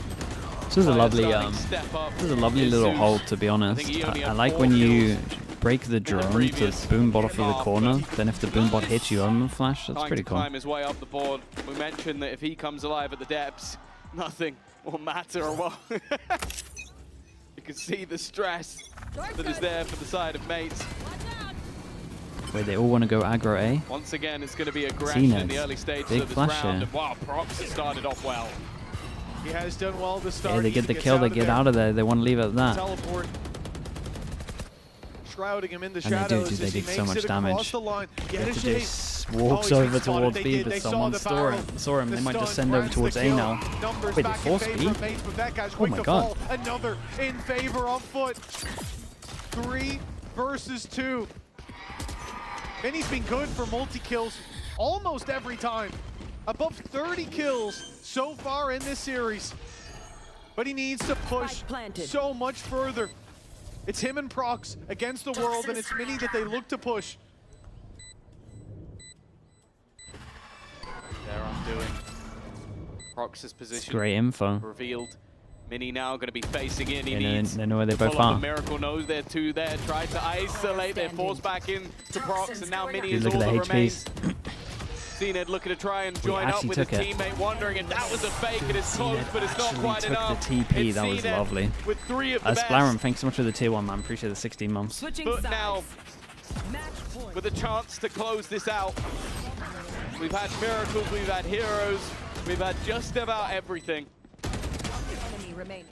This is a lovely starting step up. this is a lovely is little Zeus. hold, to be I honest. think he only I had like 4 when you kills break the drone to previous boom bot off of the half, corner. but Then if the boom bot hits you, omen flash. That's trying pretty to cool. climb his way up the board. We mentioned that if he comes alive at the depths, nothing will matter. Well, you can see the stress that is there for the side of Mates. Wait, they all want to go aggro A? Once again, it's going to be aggression in C-Neds. the early stages Big of this flash round. here. And wow, Prox has started off well. He has done well to start. Yeah, they He get the gets kill, they get there. out of there. They want to leave it at that. Teleport. Shrouding him in the And they do, shadows dude, they as he did so makes much it across damage. the line. Just Yenijay walks Oh, he's over been spotted. towards They B, did. but They saw someone the saw barrel. him. Saw him. The They might just stun send over grants the towards A kill. now. Numbers Wait, they back in forced favor B? of Mates, but Bekas Oh quick my to god. fall. Another in favor of FUT. 3 versus 2. Mini's been good for multi-kills almost every time. Above 30 kills so far in this series. But he needs to push Spike planted. so much further. It's him and Prox against the world, and it's Mini that they look to push. They're undoing Prox's position. Great info. Revealed Mini now going to be facing in. He They know- needs they know where they to both pull off are. a miracle nose. They're two there. Try to isolate. They're forced back in to Prox, and now Mini Dude, is look all at that the remains. HPs. CNED looking to try and join up actually with his took it. teammate, wondering if that was a fake. It is close, but it's not actually quite took enough. the TP. It's That was CNED lovely. with 3 of the best. Splarum, thanks so much for the tier 1, man. Appreciate the 16 months. Switching But sides. now, Match point. with a chance to close this out. We've had miracles, we've had heroes, we've had just about everything. Enemy remaining.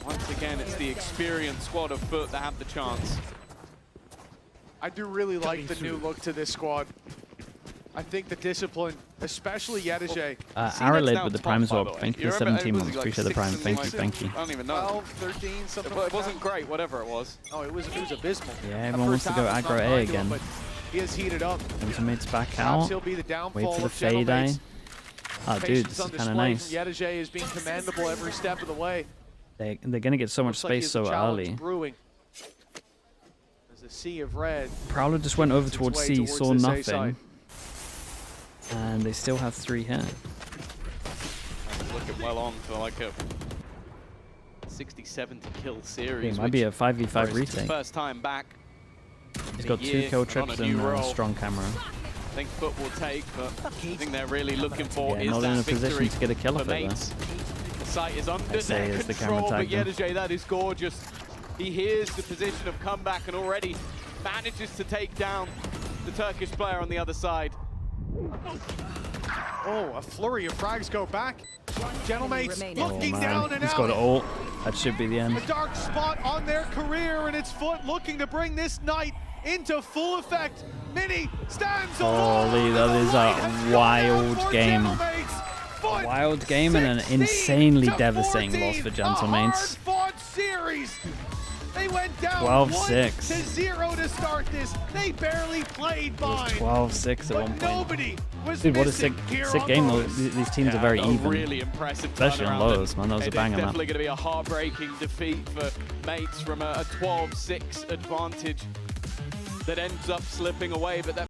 Once again, it's the experienced squad of FUT that have the chance. I do really like the new look to this squad. I think the discipline, especially Yedije. Aralid with the prime as well. by the way. Thank you You for the remember, 17 was months. he like Appreciate the 6 prime. something Thank you, like thank you. I don't even know. 12, 13, something It like wasn't that. great, whatever it was. Oh, it was abysmal. Yeah, That everyone wants first to go half was aggro not A fine to him, again. but he has heated up. Ultimate's back Perhaps out. he'll be the Wait downfall for the of fade eye. Gentlemaids. Oh, dude, Patience this on is kind of display nice. from Yedije is being commendable every step of the way. They're going to get so much Looks like he space has a so challenge early. brewing. There's a sea of red. Prowler just went over Its towards way C, towards saw this A nothing. side. And they still have 3 here. Looking well on for like a 60-70 kill series. It might be a 5v5 for his retake. First time back. He's in got a 2 year kill and on trips a new and a role. strong camera. I think FUT will take, but I think they're really looking for Yeah, is not that in a victory position to get a kill for off it, though. mates. The site is under I'd say their as the camera control, but tagged him. Yedije, that is gorgeous. He hears the position of comeback and already manages to take down the Turkish player on the other side. Oh, a flurry of frags go back. Gentlemaids remaining. Oh, looking man. down and He's out. got an ult. That should be the end. A dark spot on their career, and it's FUT looking to bring this night into full effect. Mini stands alone. Holy, and that the is light a has come wild down for game. Gentlemaids. FUT Wild game and an 16 insanely to devastating 14. loss for A Gentlemates. hard-fought series. They went down 12-6. 1-0 to start this. They barely played by. 12-6 at one But point. nobody was Dude, what a sick, missing here sick on game. Lotus. These teams are very a even. really impressive Especially on turnaround. Lotus, man. That was a It is banger map. definitely going to be a heartbreaking defeat for mates from a 12-6 advantage that ends up slipping away, but that